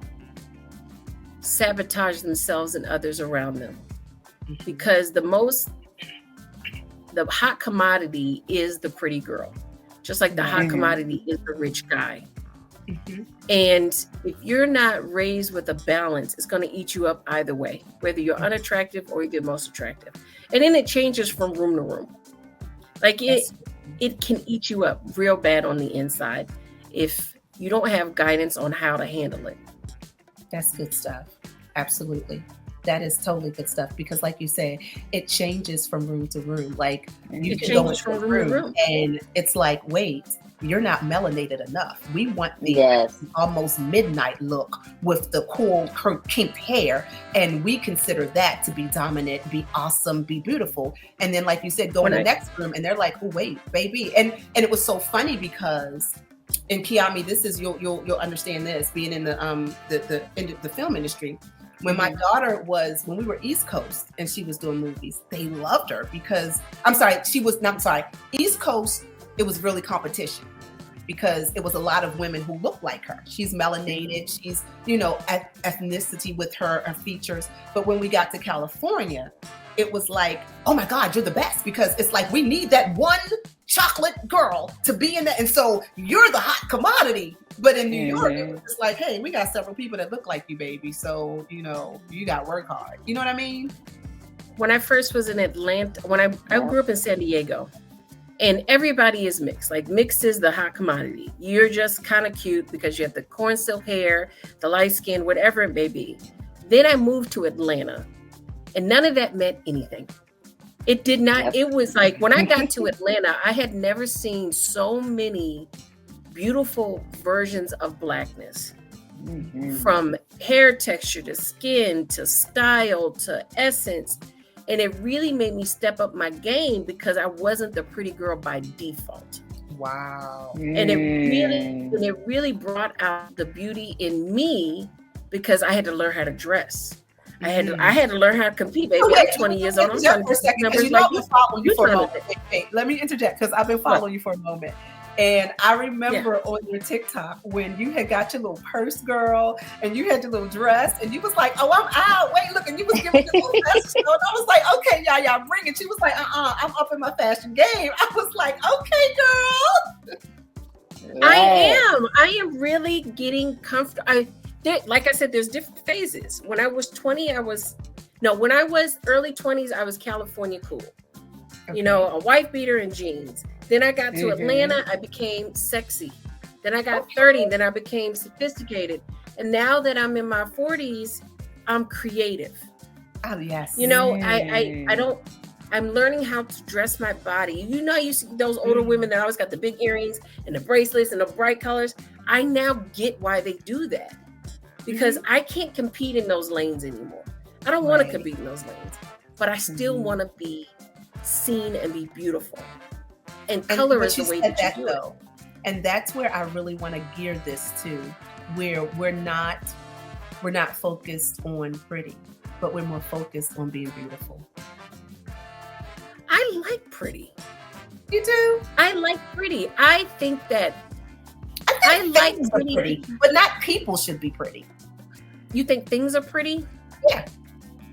sabotage themselves and others around them. Because the hot commodity is the pretty girl. Just like the hot commodity is the rich guy. And if you're not raised with a balance, it's going to eat you up either way, whether you're unattractive or you're the most attractive. And then it changes from room to room. Like it can eat you up real bad on the inside if you don't have guidance on how to handle it. That's good stuff. Absolutely. That is totally good stuff because like you said, it changes from room to room. Like you can go into a room and it's like, wait, you're not melanated enough. We want the Yes. almost midnight look with the cool kinked hair, and we consider that to be dominant, be awesome, be beautiful. And then, like you said, go in the next room, and they're like, "Oh wait, baby," and it was so funny because. And Kiami, this is you'll understand this being in the film industry. When my daughter when we were East Coast and she was doing movies, they loved her because East Coast, it was really competition because it was a lot of women who looked like her. She's melanated, she's, ethnicity with her features. But when we got to California, it was like, oh my God, you're the best, because it's like we need that one chocolate girl to be in that. And so you're the hot commodity. But in New York, it was just like, hey, we got several people that look like you, baby. So, you got to work hard. You know what I mean? When I first was in Atlanta, I grew up in San Diego, and everybody is mixed. Like, mixed is the hot commodity. You're just kind of cute because you have the corn silk hair, the light skin, whatever it may be. Then I moved to Atlanta, and none of that meant anything. It did not. Yep. It was like when I got to Atlanta, I had never seen so many beautiful versions of Blackness, from hair texture to skin to style to essence. And it really made me step up my game because I wasn't the pretty girl by default. Wow. And it really brought out the beauty in me because I had to learn how to dress. I had to learn how to compete, baby. I'm 20 years old. I'm trying to get numbers like you. Following you for a moment. Wait, let me interject because I've been following you for a moment. And I remember on your TikTok when you had got your little purse, girl, and you had your little dress, and you was like, "Oh, I'm out. Wait, look," and you was giving your little dress. And I was like, "Okay, yeah, bring it." She was like, I'm up in my fashion game." I was like, "Okay, girl." I am really getting comfortable. Like I said, there's different phases. When I was 20, when I was early 20s, I was California cool. Okay. A white beater and jeans. Then I got to Atlanta, I became sexy. Then I got 30, then I became sophisticated. And now that I'm in my 40s, I'm creative. Oh, yes. I'm learning how to dress my body. You see those older women that always got the big earrings and the bracelets and the bright colors. I now get why they do that. Because I can't compete in those lanes anymore. I don't want to compete in those lanes. But I still want to be seen and be beautiful. And color is the way that you do it. And that's where I really want to gear this to, where we're not focused on pretty, but we're more focused on being beautiful. I like pretty. You do? I like pretty. I think that I like pretty, but not people should be pretty. You think things are pretty? Yeah,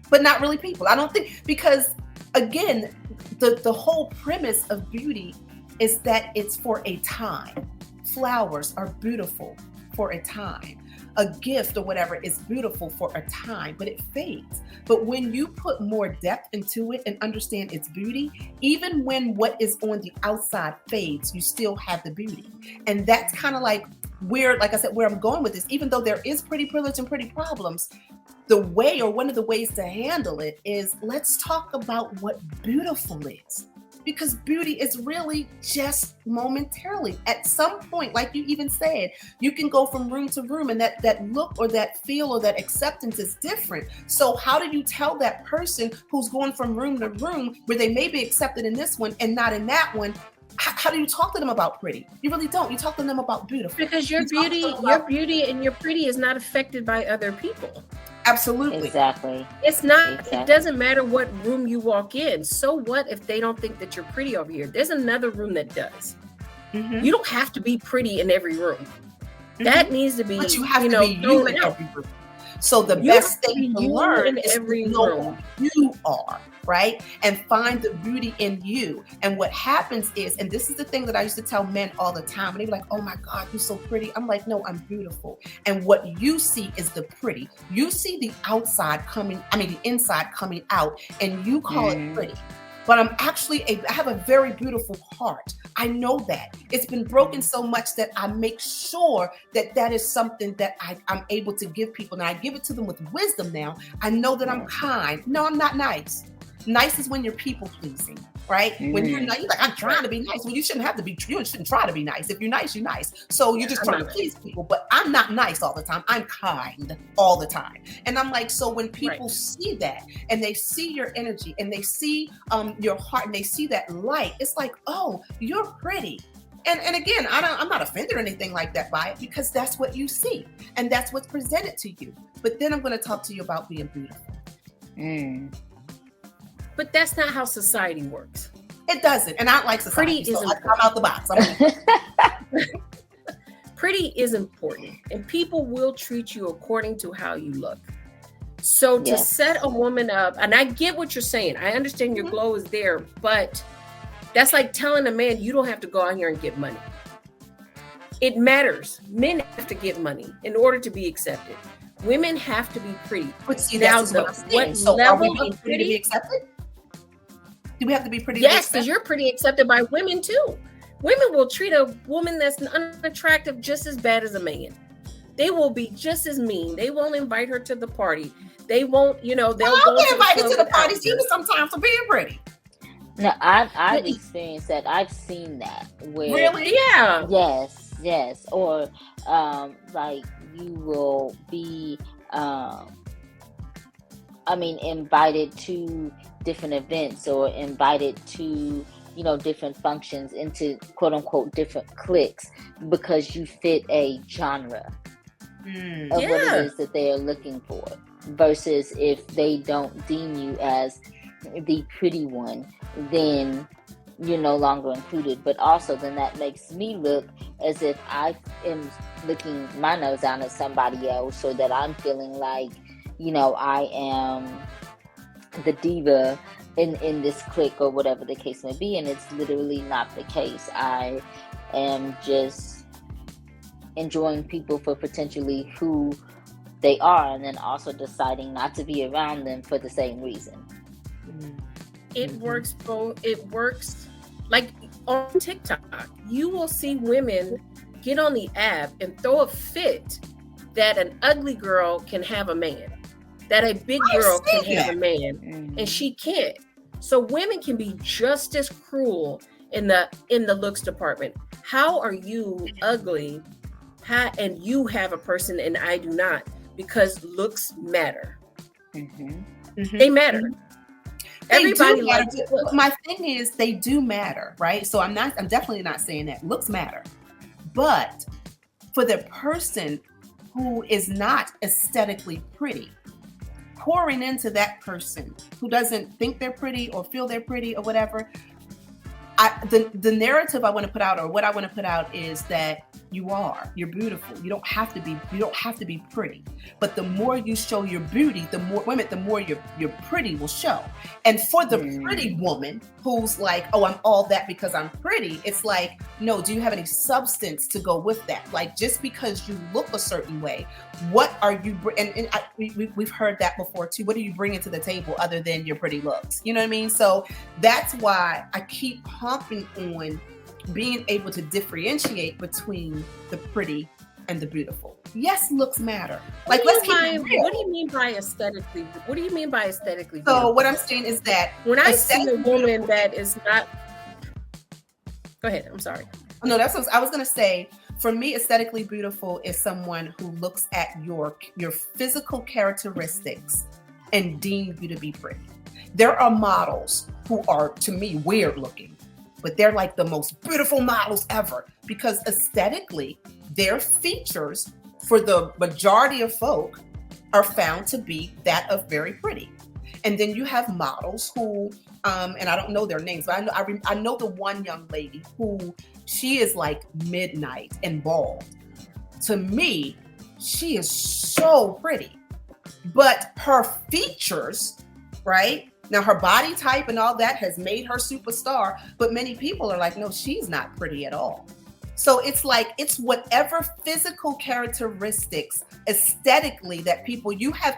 but not really people. I don't think, because again, the whole premise of beauty is that it's for a time. Flowers are beautiful for a time. A gift or whatever is beautiful for a time, but it fades. But when you put more depth into it and understand its beauty, even when what is on the outside fades, you still have the beauty. And that's kind of like like I said, where I'm going with this. Even though there is pretty privilege and pretty problems, one of the ways to handle it is, let's talk about what beautiful is. Because beauty is really just momentarily. At some point, like you even said, you can go from room to room, and that look or that feel or that acceptance is different. So how do you tell that person who's going from room to room, where they may be accepted in this one and not in that one? How do you talk to them about pretty? You really don't. You talk to them about beautiful. Because your beauty and your pretty is not affected by other people. Absolutely. Exactly. It's not. Exactly. It doesn't matter what room you walk in. So what if they don't think that you're pretty over here? There's another room that does. You don't have to be pretty in every room. That needs to be. But you have to be you in every room. So the best thing to learn is to know who you are, right? And find the beauty in you. And what happens is, and this is the thing that I used to tell men all the time, and they were like, "Oh my God, you're so pretty." I'm like, "No, I'm beautiful." And what you see is the pretty. You see the the inside coming out, and you call it pretty. But I have a very beautiful heart. I know that. It's been broken so much that I make sure that is something that I'm able to give people. And I give it to them with wisdom now. I know that I'm kind. No, I'm not nice. Nice is when you're people pleasing, right? When you're nice, like, I'm trying to be nice. Well, you shouldn't have to be, you shouldn't try to be nice. If you're nice, you're nice. So you're just trying to please people. But I'm not nice all the time. I'm kind all the time. And I'm like, so when people see that and they see your energy and they see your heart and they see that light, it's like, oh, you're pretty. And again, I'm not offended or anything like that by it, because that's what you see and that's what's presented to you. But then I'm going to talk to you about being beautiful. But that's not how society works. It doesn't. And I don't like society. Pretty isn't I'm out the box. Pretty is important. And people will treat you according to how you look. So to set a woman up, and I get what you're saying. I understand your glow is there, but that's like telling a man you don't have to go out here and get money. It matters. Men have to get money in order to be accepted. Women have to be pretty. But see, that's what I'm saying. So level are we of pretty to be accepted? Do we have to be pretty? Yes, because you're pretty accepted by women too. Women will treat a woman that's unattractive just as bad as a man. They will be just as mean. They won't invite her to the party. They won't, they'll go get invited to the parties even sometimes for being pretty. No, I've experienced that. I've seen that. Where, really? Yeah. Yes. Or like you will be invited to different events or invited to, different functions into quote unquote different cliques because you fit a genre of what it is that they are looking for. Versus if they don't deem you as the pretty one, then you're no longer included. But also then that makes me look as if I am looking my nose down at somebody else, so that I'm feeling like, I am the diva in this clique or whatever the case may be. And it's literally not the case. I am just enjoying people for potentially who they are, and then also deciding not to be around them for the same reason. It works both. It works like on TikTok. You will see women get on the app and throw a fit that an ugly girl can have a man, that a big girl can have a man, and she can't. So women can be just as cruel in the looks department. How are you ugly? And you have a person and I do not? Because looks matter. They matter. Everybody likes it. My thing is, they do matter, right? So I'm definitely not saying that looks matter, but for the person who is not aesthetically pretty, pouring into that person who doesn't think they're pretty or feel they're pretty or whatever, the narrative I want to put out, or what I want to put out, is that you're beautiful. You don't have to be pretty. But the more you show your beauty, the more your pretty will show. And for the pretty woman who's like, oh, I'm all that because I'm pretty, it's like, no, do you have any substance to go with that? Like, just because you look a certain way, what are you, we've heard that before too. What are you bringing to the table other than your pretty looks? You know what I mean? So that's why I keep pumping on being able to differentiate between the pretty and the beautiful. Yes, looks matter. Like, let's keep it real. What do you mean by aesthetically? What do you mean by aesthetically? So beautiful? What I'm saying is that when I see a woman that is not, go ahead. I'm sorry. No, that's what I was going to say. For me, aesthetically beautiful is someone who looks at your physical characteristics and deems you to be pretty. There are models who are, to me, weird looking, but they're like the most beautiful models ever, because aesthetically, their features for the majority of folk are found to be that of very pretty. And then you have models who, and I don't know their names, but I know the one young lady who, she is like midnight and bald. To me, she is so pretty, but her features, right? Now, her body type and all that has made her superstar, but many people are like, no, she's not pretty at all. So it's like, it's whatever physical characteristics aesthetically that people, you have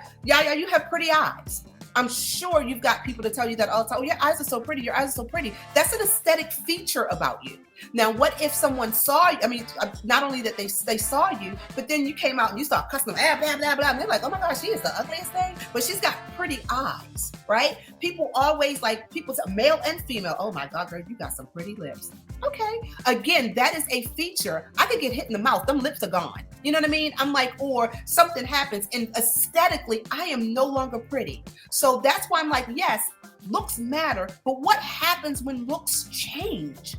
pretty eyes. I'm sure you've got people to tell you that all the time. Oh, your eyes are so pretty. Your eyes are so pretty. That's an aesthetic feature about you. Now, what if someone saw you? I mean, not only that they saw you, but then you came out and you start cussing them, blah, blah, blah, and they're like, oh my gosh, she is the ugliest thing, but she's got pretty eyes, right? People always like, people say, male and female, oh my God, girl, you got some pretty lips. Okay. Again, that is a feature. I could get hit in the mouth. Them lips are gone. You know what I mean? I'm like, or something happens and aesthetically, I am no longer pretty. So that's why I'm like, yes, looks matter, but what happens when looks change?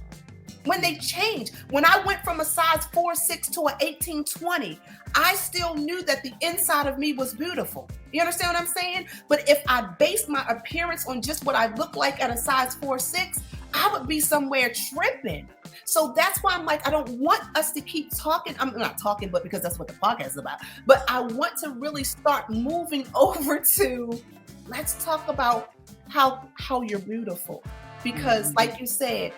When they change. When I went from a size 4'6" to an 18-20, I still knew that the inside of me was beautiful. You understand what I'm saying? But if I based my appearance on just what I look like at a size 4'6", I would be somewhere tripping. So that's why I'm like, I don't want us to keep talking. I'm not talking, but because that's what the podcast is about. But I want to really start moving over to, let's talk about how you're beautiful. Because like you said,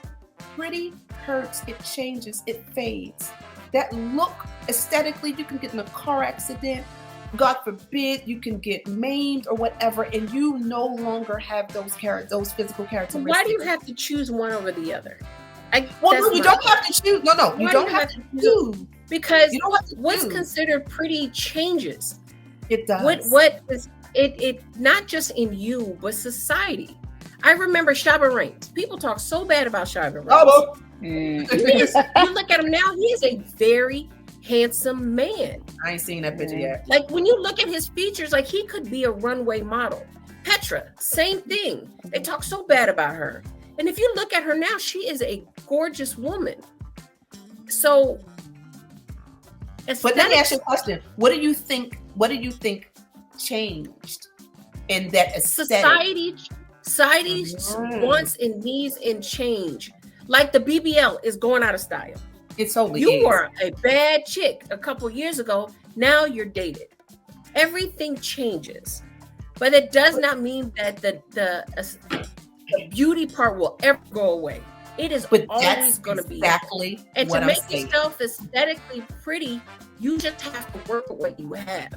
pretty hurts, it changes, it fades. That look, aesthetically, you can get in a car accident, God forbid, you can get maimed or whatever, and you no longer have those physical characteristics. Why do you have to choose one over the other? No, you don't have to choose. No, you don't have to choose. Because what's considered pretty changes. It does. What is it not just in you, but society. I remember Shabba Ranks. People talk so bad about Shabba Ranks. You look at him now, he is a very handsome man. I ain't seen that picture yet. Like when you look at his features, like he could be a runway model. Petra, same thing. They talk so bad about her. And if you look at her now, she is a gorgeous woman. So, but let me ask you a question. What do you think changed in that aesthetic? Society wants and needs and change. Like the BBL is going out of style. It totally You were a bad chick a couple years ago. Now you're dated. Everything changes. But it does not mean that the beauty part will ever go away. It is always going to be exactly. And to make yourself aesthetically pretty, you just have to work with what you have.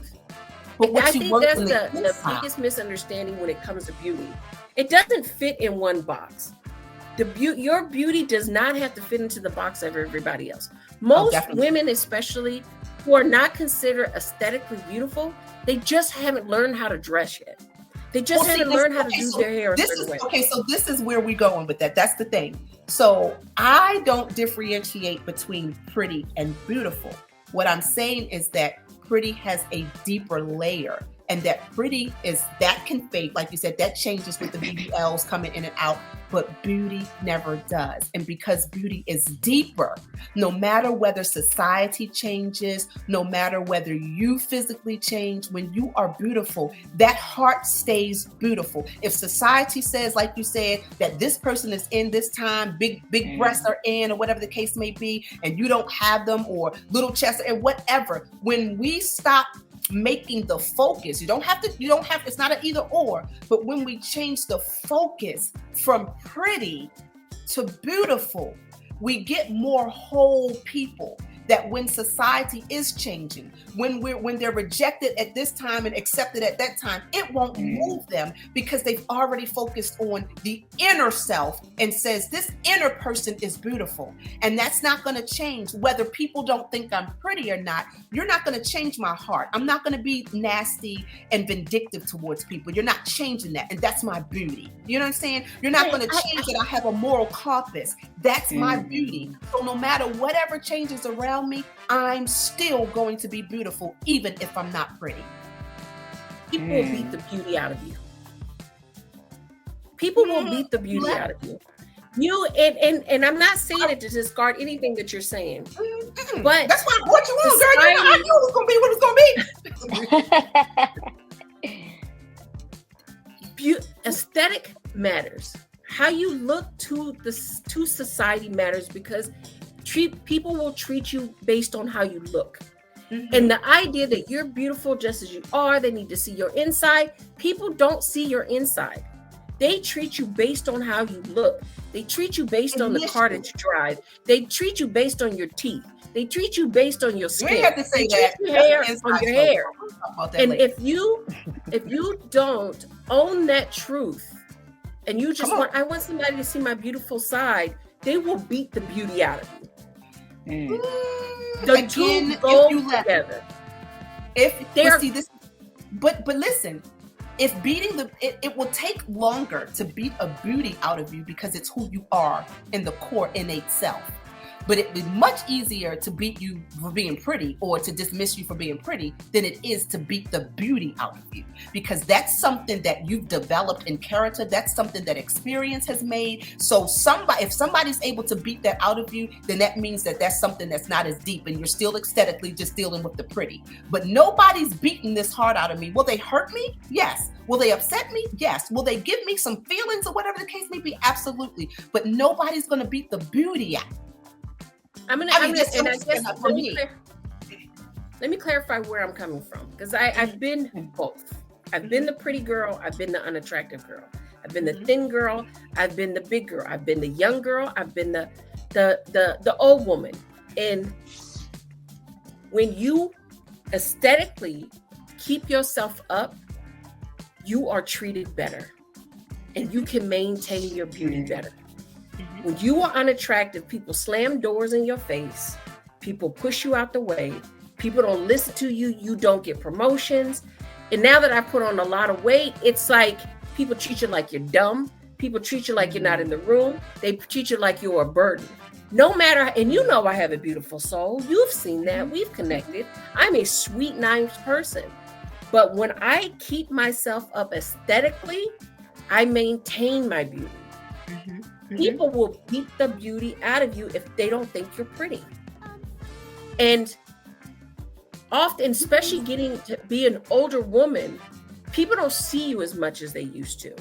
And I think that's the biggest misunderstanding when it comes to beauty. It doesn't fit in one box. Your beauty does not have to fit into the box of everybody else. Most women, especially, who are not considered aesthetically beautiful, they just haven't learned how to dress yet. They just haven't learned how to do their hair a certain way. Okay, so this is where we're going with that. That's the thing. So I don't differentiate between pretty and beautiful. What I'm saying is that pretty has a deeper layer, and that pretty that can fade. Like you said, that changes with the BBLs coming in and out, but beauty never does. And because beauty is deeper, no matter whether society changes, no matter whether you physically change, when you are beautiful, that heart stays beautiful. If society says, like you said, that this person is in this time, big breasts are in, or whatever the case may be, and you don't have them, or little chest, and whatever, when we stop making the focus, you don't have, it's not an either or, but when we change the focus from pretty to beautiful, we get more whole people. That when society is changing, when they're rejected at this time and accepted at that time, it won't move them, because they've already focused on the inner self and says this inner person is beautiful. And that's not going to change whether people don't think I'm pretty or not. You're not going to change my heart. I'm not going to be nasty and vindictive towards people. You're not changing that. And that's my beauty. You know what I'm saying? You're not going to change that I have a moral compass. That's my beauty. So no matter whatever changes around me, I'm still going to be beautiful, even if I'm not pretty. People will beat the beauty out of you. People will beat the beauty out of you. And I'm not saying it to discard anything that you're saying, but that's why what you want, girl. You know, I knew it was gonna be what it's gonna be. Aesthetic matters. How you look to society matters, because people will treat you based on how you look. And the idea that you're beautiful just as you are, they need to see your inside. People don't see your inside. They treat you based on how you look. They treat you based on the car that you drive. They treat you based on your teeth. They treat you based on your skin. You have to say that. On your hair. And if you don't own that truth, and you just I want somebody to see my beautiful side, they will beat the beauty out of you. The Again, two go if you let together. But listen, if beating it will take longer to beat a beauty out of you because it's who you are in the core innate self. But it'd be much easier to beat you for being pretty or to dismiss you for being pretty than it is to beat the beauty out of you, because that's something that you've developed in character. That's something that experience has made. So if somebody's able to beat that out of you, then that means that that's something that's not as deep and you're still aesthetically just dealing with the pretty. But nobody's beating this hard out of me. Will they hurt me? Yes. Will they upset me? Yes. Will they give me some feelings or whatever the case may be? Absolutely. But nobody's going to beat the beauty out. Let me clarify where I'm coming from, because I've been both. I've been the pretty girl. I've been the unattractive girl. I've been the thin girl. I've been the big girl. I've been the young girl. I've been the old woman. And when you aesthetically keep yourself up, you are treated better, and you can maintain your beauty better. When you are unattractive, people slam doors in your face. People push you out the way. People don't listen to you. You don't get promotions. And now that I put on a lot of weight, it's like people treat you like you're dumb. People treat you like you're not in the room. They treat you like you're a burden. No matter, and you know I have a beautiful soul. You've seen that. We've connected. I'm a sweet, nice person. But when I keep myself up aesthetically, I maintain my beauty. People will beat the beauty out of you if they don't think you're pretty. And often, especially getting to be an older woman, people don't see you as much as they used to.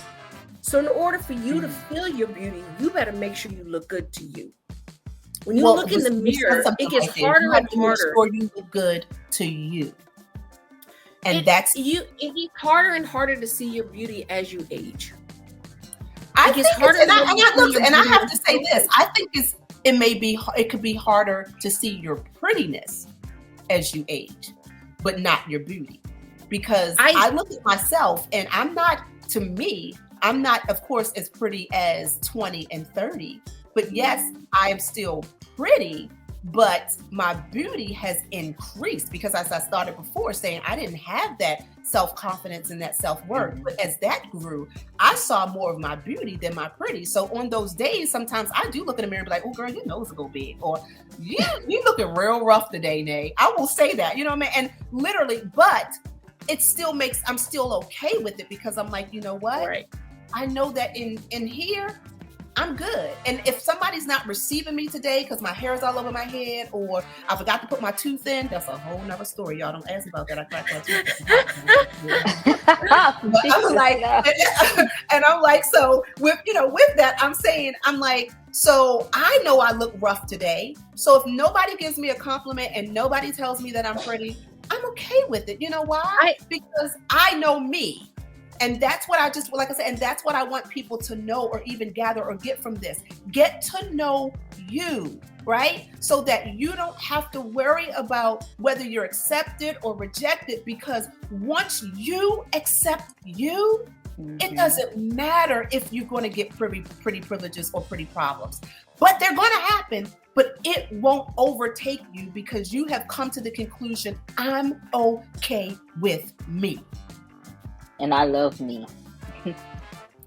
So in order for you to feel your beauty, you better make sure you look good to you. When you look in the mirror, it gets harder and harder. Or you look good to you. And it gets harder and harder to see your beauty as you age. I have to say this. I think it could be harder to see your prettiness as you age, but not your beauty. Because I look at myself and I'm not, of course, as pretty as 20 and 30, but yes, I am still pretty, but my beauty has increased because, as I started before saying, I didn't have that self-confidence and that self-worth. But as that grew, I saw more of my beauty than my pretty. So on those days, sometimes I do look in the mirror and be like, oh girl, your nose is a little big, or you looking real rough today, Nay. I will say that, you know what I mean? And literally, but it still I'm still okay with it, because I'm like, you know what? Right. I know that in here, I'm good. And if somebody's not receiving me today because my hair is all over my head, or I forgot to put my tooth in, that's a whole nother story. Y'all don't ask about that. I cracked my tooth. And I'm like, so with that, I'm like, so I know I look rough today. So if nobody gives me a compliment and nobody tells me that I'm pretty, I'm okay with it. You know why? Because I know me. And that's what and that's what I want people to know, or even gather or get from this. Get to know you, right? So that you don't have to worry about whether you're accepted or rejected, because once you accept you, it doesn't matter if you're going to get pretty privileges or pretty problems. But they're going to happen, but it won't overtake you because you have come to the conclusion, I'm okay with me. And I love me.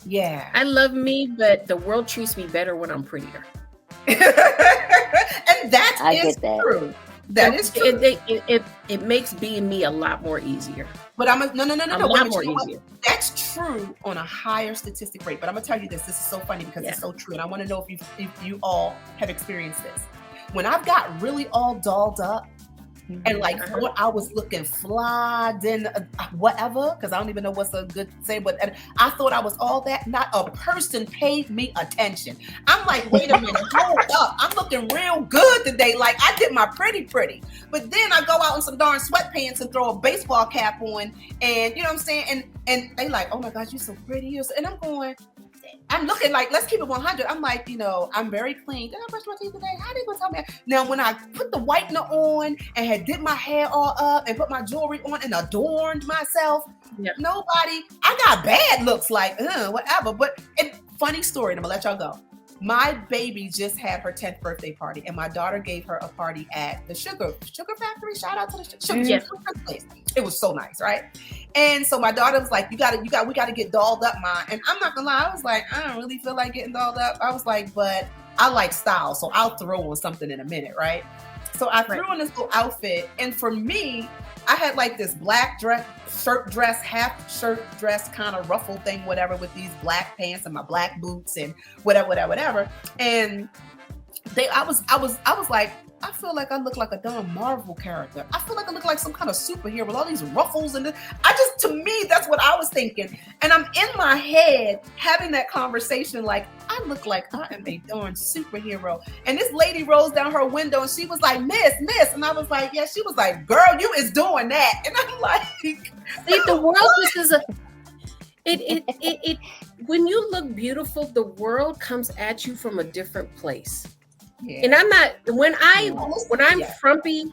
Yeah. I love me, but the world treats me better when I'm prettier. And that is true. That is true. It makes being me a lot more easier. But A lot more easier. That's true on a higher statistic rate. But I'm gonna tell you this. This is so funny because it's so true. And I want to know if you all have experienced this. When I've got really all dolled up, and like thought I was looking fly, then whatever, because I don't even know what's a good say, but I thought I was all that. Not a person paid me attention. I'm like, wait a minute, hold up. I'm looking real good today. Like I did my pretty. But then I go out in some darn sweatpants and throw a baseball cap on, and you know what I'm saying? And they like, oh my gosh, you're so pretty. And I'm going, I'm looking like, let's keep it 100. I'm like, I'm very clean. Did I brush my teeth today? How they gonna tell me? Now, when I put the whitener on and had did my hair all up and put my jewelry on and adorned myself, I got bad looks like, whatever. But funny story, and I'm gonna let y'all go. My baby just had her 10th birthday party, and my daughter gave her a party at the Sugar Factory. Shout out to the sugar place. It was so nice, right? And so my daughter was like, we gotta get dolled up, Mom. And I'm not gonna lie, I was like, I don't really feel like getting dolled up. I was like, but I like style, so I'll throw on something in a minute, right? So I threw on this little outfit, and for me, I had like this black half shirt dress kind of ruffle thing, whatever, with these black pants and my black boots and whatever. And I was like, I feel like I look like a dumb Marvel character. I feel like I look like some kind of superhero with all these ruffles and to me, that's what I was thinking. And I'm in my head having that conversation like, I look like I am a darn superhero. And this lady rolls down her window and she was like, Miss. And I was like, yeah. She was like, girl, you is doing that. And I'm like, see, the world, this is when you look beautiful, the world comes at you from a different place. Yeah. And I'm not, when I'm frumpy,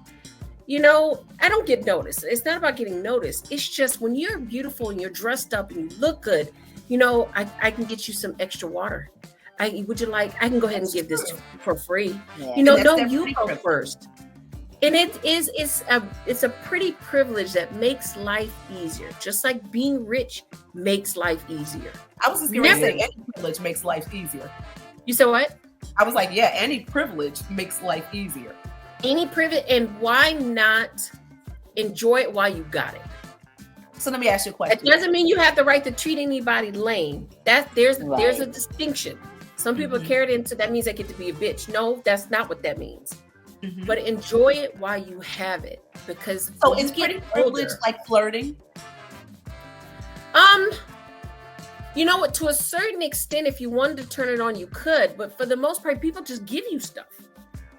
you know, I don't get noticed. It's not about getting noticed. It's just when you're beautiful and you're dressed up and you look good, you know, I can get you some extra water. I can go ahead and give this for free. Yeah. You know, no, you go first. And it's a pretty privilege that makes life easier. Just like being rich makes life easier. I was just going to say, any privilege makes life easier. You said what? I was like, yeah, any privilege makes life easier. Any privilege, and why not enjoy it while you got it? So let me ask you a question. It doesn't mean you have the right to treat anybody lame. There's a distinction. Some people carry it into that means they get to be a bitch. No, that's not what that means. Mm-hmm. But enjoy it while you have it, because so it's pretty privilege like flirting. You know what? To a certain extent, if you wanted to turn it on, you could. But for the most part, people just give you stuff.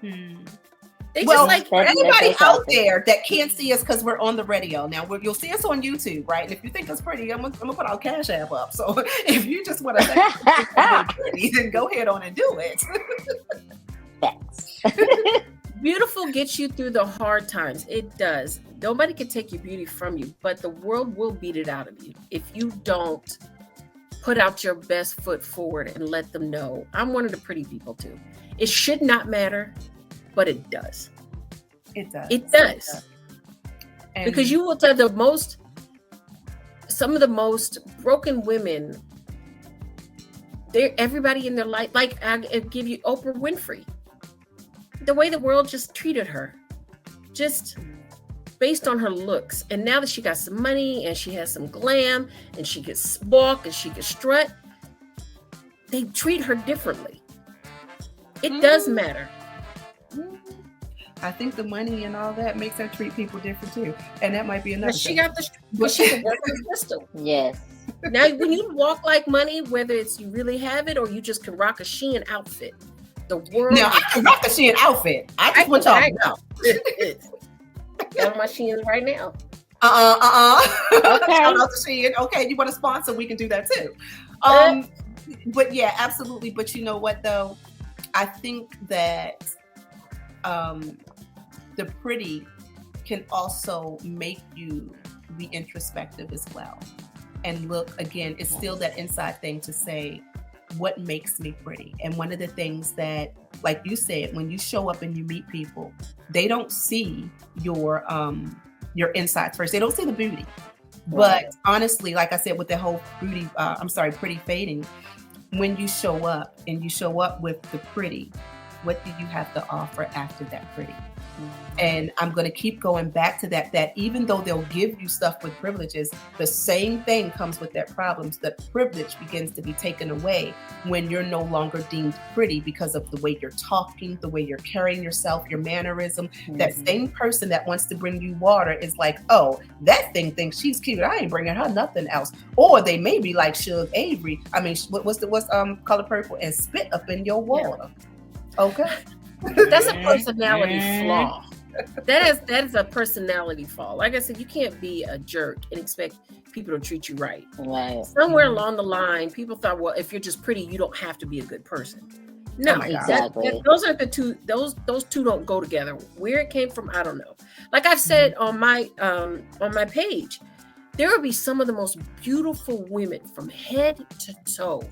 They just like for anybody out there that can't see us because we're on the radio. Now you'll see us on YouTube, right? And if you think it's pretty, I'm gonna put our Cash App up. So if you just want to say it's pretty, then go ahead on and do it. Thanks. Beautiful gets you through the hard times. It does. Nobody can take your beauty from you, but the world will beat it out of you if you don't put out your best foot forward and let them know, I'm one of the pretty people too. It should not matter, but it does. It does. It does. Because you will tell some of the most broken women, everybody in their life, like I give you Oprah Winfrey. The way the world just treated her, just based on her looks. And now that she got some money and she has some glam and she can walk and she can strut, they treat her differently. It does matter. I think the money and all that makes her treat people different too. And that might be another thing. She got she can work the system. Yes. Now, when you walk like money, whether it's you really have it or you just can rock a Shein outfit, the world. Now, I can rock a Shein outfit. I just want y'all to know. Got on my Shein right now. Okay. Shout out to Shein. Okay, you want to sponsor? We can do that too. But yeah, absolutely. But you know what though? I think that the pretty can also make you be introspective as well. And look, again, it's still that inside thing to say, what makes me pretty? And one of the things that, like you said, when you show up and you meet people, they don't see your insides first. They don't see the beauty. Right. But honestly, like I said, with the whole pretty fading, when you show up and you show up with the pretty, what do you have to offer after that pretty? And I'm going to keep going back to that even though they'll give you stuff with privileges, the same thing comes with their problems. The privilege begins to be taken away when you're no longer deemed pretty because of the way you're talking, the way you're carrying yourself, your mannerism. That same person that wants to bring you water is like, oh, that thing thinks she's cute. I ain't bringing her nothing else. Or they may be like Suge Avery. I mean, what's Color Purple and spit up in your water. Okay. That's a personality flaw. That is a personality flaw. Like I said, you can't be a jerk and expect people to treat you right. Right. Somewhere along the line, people thought, well, if you're just pretty, you don't have to be a good person. No, exactly. Those are the two. Those two don't go together. Where it came from, I don't know. Like I've said on my page, there will be some of the most beautiful women from head to toe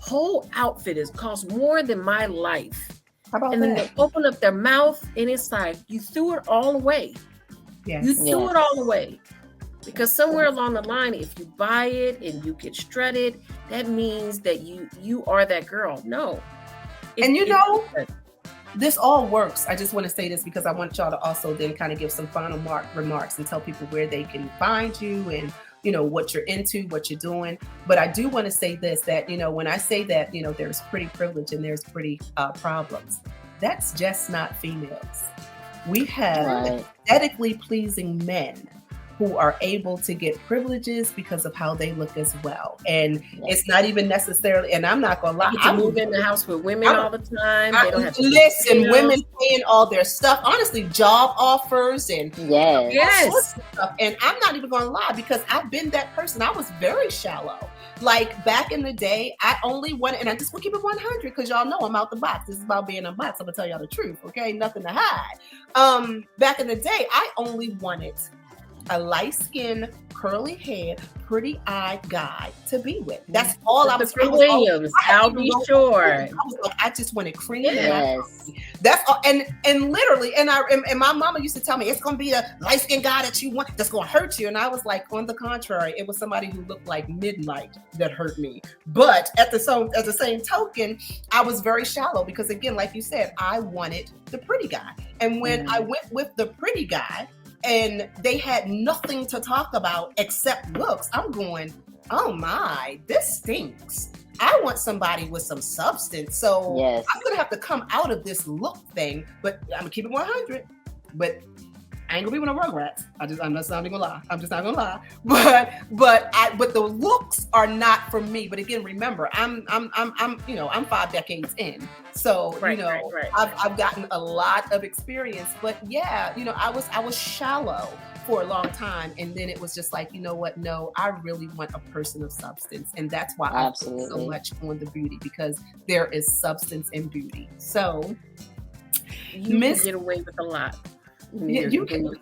whole outfit is cost more than my life. How about And then that? they open up their mouth and it's like, you threw it all away. Yes. You threw it all away. Because somewhere along the line, if you buy it and you get strutted, that means that you are that girl. No. And this all works. I just want to say this because I want y'all to also then kind of give some final remarks and tell people where they can find you and, what you're into, what you're doing. But I do want to say this, that, when I say that, there's pretty privilege and there's pretty problems, that's just not females. We have aesthetically pleasing men who are able to get privileges because of how they look as well. And it's not even necessarily, and I'm not going to lie. I move in the house with women all the time. They don't have to listen, women paying all their stuff. Honestly, job offers and yes. Stuff. And I'm not even going to lie because I've been that person. I was very shallow. Like back in the day, I only wanted, and I just will keep it 100 because y'all know I'm out the box. This is about being unboxed. I'm going to tell y'all the truth, okay? Nothing to hide. Back in the day, I only wanted a light-skinned, curly-haired, pretty-eyed guy to be with. That's all I was. Williams, I'll be sure. I was like, I just wanted cream. Yes. That's all. And literally, and my mama used to tell me it's gonna be a light-skinned guy that you want that's gonna hurt you. And I was like, on the contrary, it was somebody who looked like midnight that hurt me. But at the same token, I was very shallow because again, like you said, I wanted the pretty guy. And when I went with the pretty guy, and they had nothing to talk about except looks, I'm going, oh my, this stinks. I want somebody with some substance. So I'm going to have to come out of this look thing, but I'm going to keep it 100. But I ain't gonna be with no rugrats. I'm just not even gonna lie. I'm just not gonna lie. But the looks are not for me. But again, remember, I'm 5 decades in. So I've gotten a lot of experience. But yeah, I was shallow for a long time, and then it was just like, you know what? No, I really want a person of substance, and that's why I focus so much on the beauty, because there is substance in beauty. So you can get away with a lot. You can,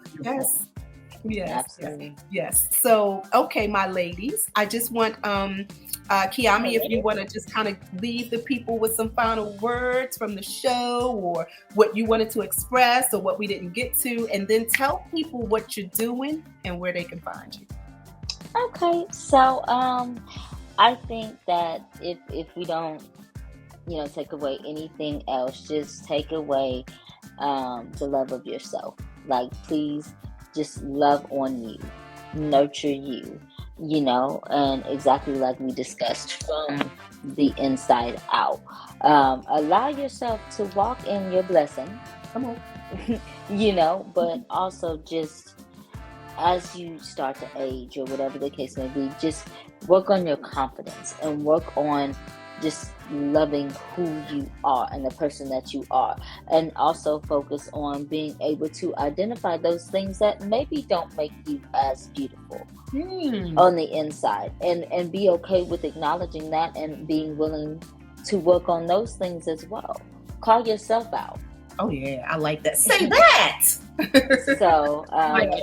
yes. So, okay, my ladies, I just want Kiami, if you want to just kind of leave the people with some final words from the show, or what you wanted to express, or what we didn't get to, and then tell people what you're doing and where they can find you. Okay, so I think that if we don't, take away anything else, just take away the love of yourself. Like, please just love on you, nurture you, and exactly like we discussed, from the inside out. Allow yourself to walk in your blessing. Come on. But also just as you start to age or whatever the case may be, just work on your confidence and work on just loving who you are and the person that you are, and also focus on being able to identify those things that maybe don't make you as beautiful on the inside, and be okay with acknowledging that and being willing to work on those things as well. Call yourself out. Oh yeah, I like that. Say that. So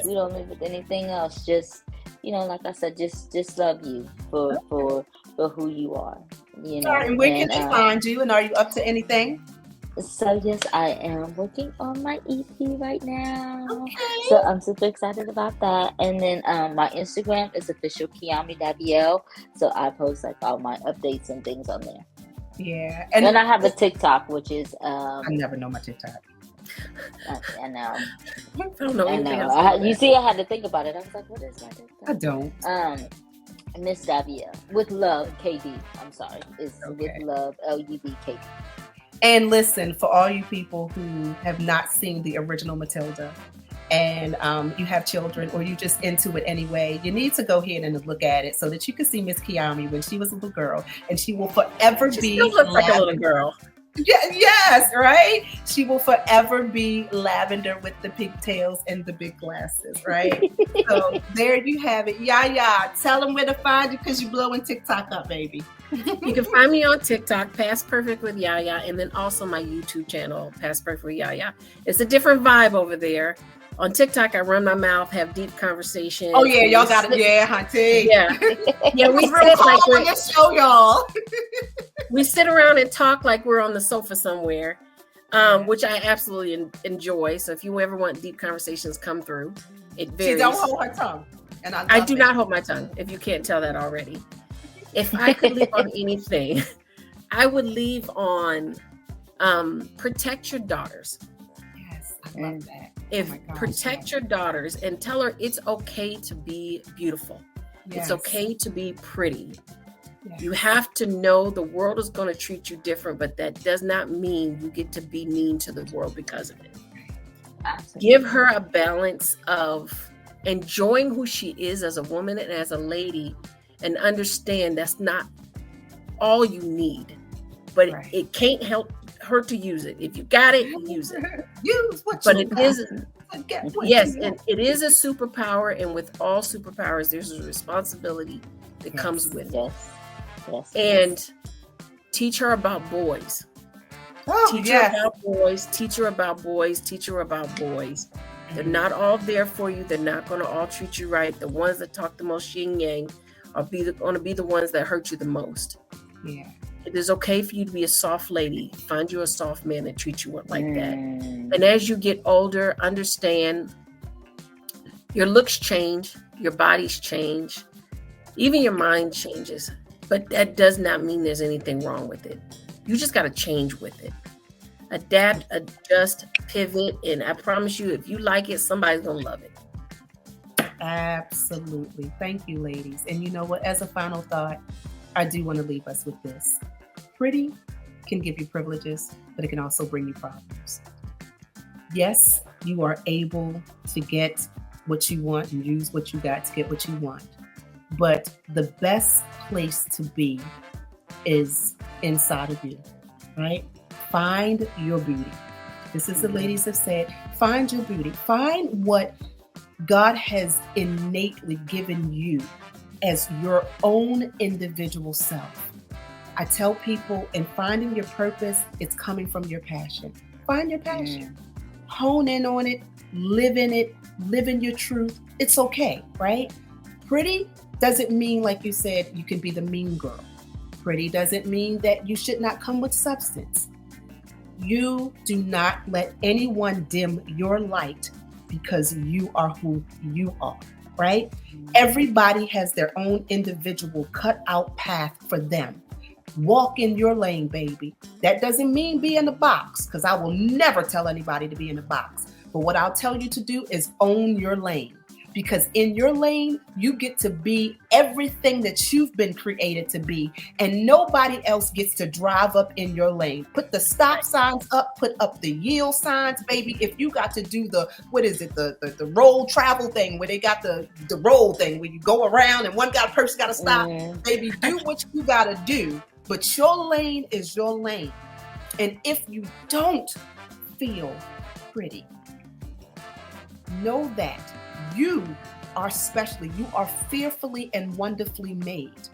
we don't live with anything else. Just like I said, just love you for who you are. And where can they find you? And are you up to anything? So yes, I am working on my EP right now. Okay. So I'm super excited about that. And then my Instagram is official Kiami Daviel. So I post like all my updates and things on there. Yeah. And I have a TikTok, which is I never know my TikTok. I know. I don't know anything else. I had to think about it. I was like, what is my TikTok? I don't. Miss Davia with love KD. I'm sorry, it's with love LUV And listen, for all you people who have not seen the original Matilda, and you have children, or you just into it anyway, you need to go ahead and look at it so that you can see Miss Kiami when she was a little girl, and she will forever be. Still looks like a little girl. Yes, right? She will forever be lavender with the pigtails and the big glasses, right? So there you have it. Yaya, tell them where to find you, because you're blowing TikTok up, baby. You can find me on TikTok, Past Perfect with Yaya, and then also my YouTube channel, Past Perfect with Yaya. It's a different vibe over there. On TikTok, I run my mouth, have deep conversations. Oh yeah, y'all got it. Yeah, hunty. Yeah. We sit like we're on the show, y'all. We sit around and talk like we're on the sofa somewhere, which I absolutely enjoy. So if you ever want deep conversations, come through. It varies. She don't hold her tongue, and I do not hold my tongue. If you can't tell that already, if I could leave on anything, I would leave on protect your daughters. Yes, I love that. Protect your daughters and tell her it's okay to be beautiful. Yes. It's okay to be pretty. Yes. You have to know the world is going to treat you different, but that does not mean you get to be mean to the world because of it. Absolutely. Give her a balance of enjoying who she is as a woman and as a lady, and understand that's not all you need, but it can't help her to use it. If you got it, use it. Use what but you it got. Is yes, and it is a superpower, and with all superpowers, there's a responsibility that comes with it. Yes. And teach her about boys. Teach her about boys. Teach her about boys. Teach her about boys. They're not all there for you. They're not going to all treat you right. The ones that talk the most yin yang are going to be the ones that hurt you the most. Yeah. It is okay for you to be a soft lady. Find you a soft man that treats you like that. And as you get older, understand your looks change, your bodies change, even your mind changes. But that does not mean there's anything wrong with it. You just got to change with it. Adapt, adjust, pivot, and I promise you, if you like it, somebody's going to love it. Absolutely. Thank you, ladies. And you know what? As a final thought, I do want to leave us with this. Pretty can give you privileges, but it can also bring you problems. Yes, you are able to get what you want and use what you got to get what you want. But the best place to be is inside of you, right? Find your beauty. This is the ladies have said, find your beauty. Find what God has innately given you as your own individual self. I tell people, in finding your purpose, it's coming from your passion. Find your passion. Hone in on it, live in it, live in your truth. It's okay, right? Pretty doesn't mean, like you said, you can be the mean girl. Pretty doesn't mean that you should not come with substance. You do not let anyone dim your light because you are who you are, right? Everybody has their own individual cut out path for them. Walk in your lane, baby. That doesn't mean be in a box, because I will never tell anybody to be in a box. But what I'll tell you to do is own your lane. Because in your lane, you get to be everything that you've been created to be, and nobody else gets to drive up in your lane. Put the stop signs up, put up the yield signs, baby. If you got to do the roll travel thing where they got the roll thing where you go around and one person got to stop, baby, do what you got to do. But your lane is your lane. And if you don't feel pretty, know that you are specially, you are fearfully and wonderfully made.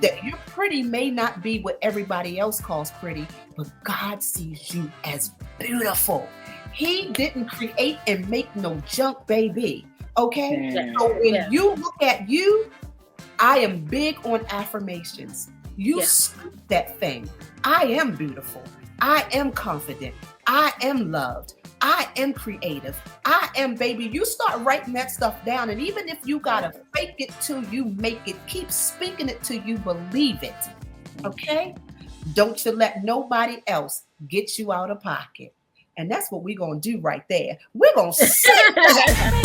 That you're pretty may not be what everybody else calls pretty, but God sees you as beautiful. He didn't create and make no junk, baby. Okay? So when you look at you, I am big on affirmations. You speak that thing. I am beautiful. I am confident. I am loved. I am creative. I am, baby. You start writing that stuff down. And even if you got to fake it till you make it, keep speaking it till you believe it. Okay? Don't you let nobody else get you out of pocket. And that's what we're going to do right there. We're going to sit that.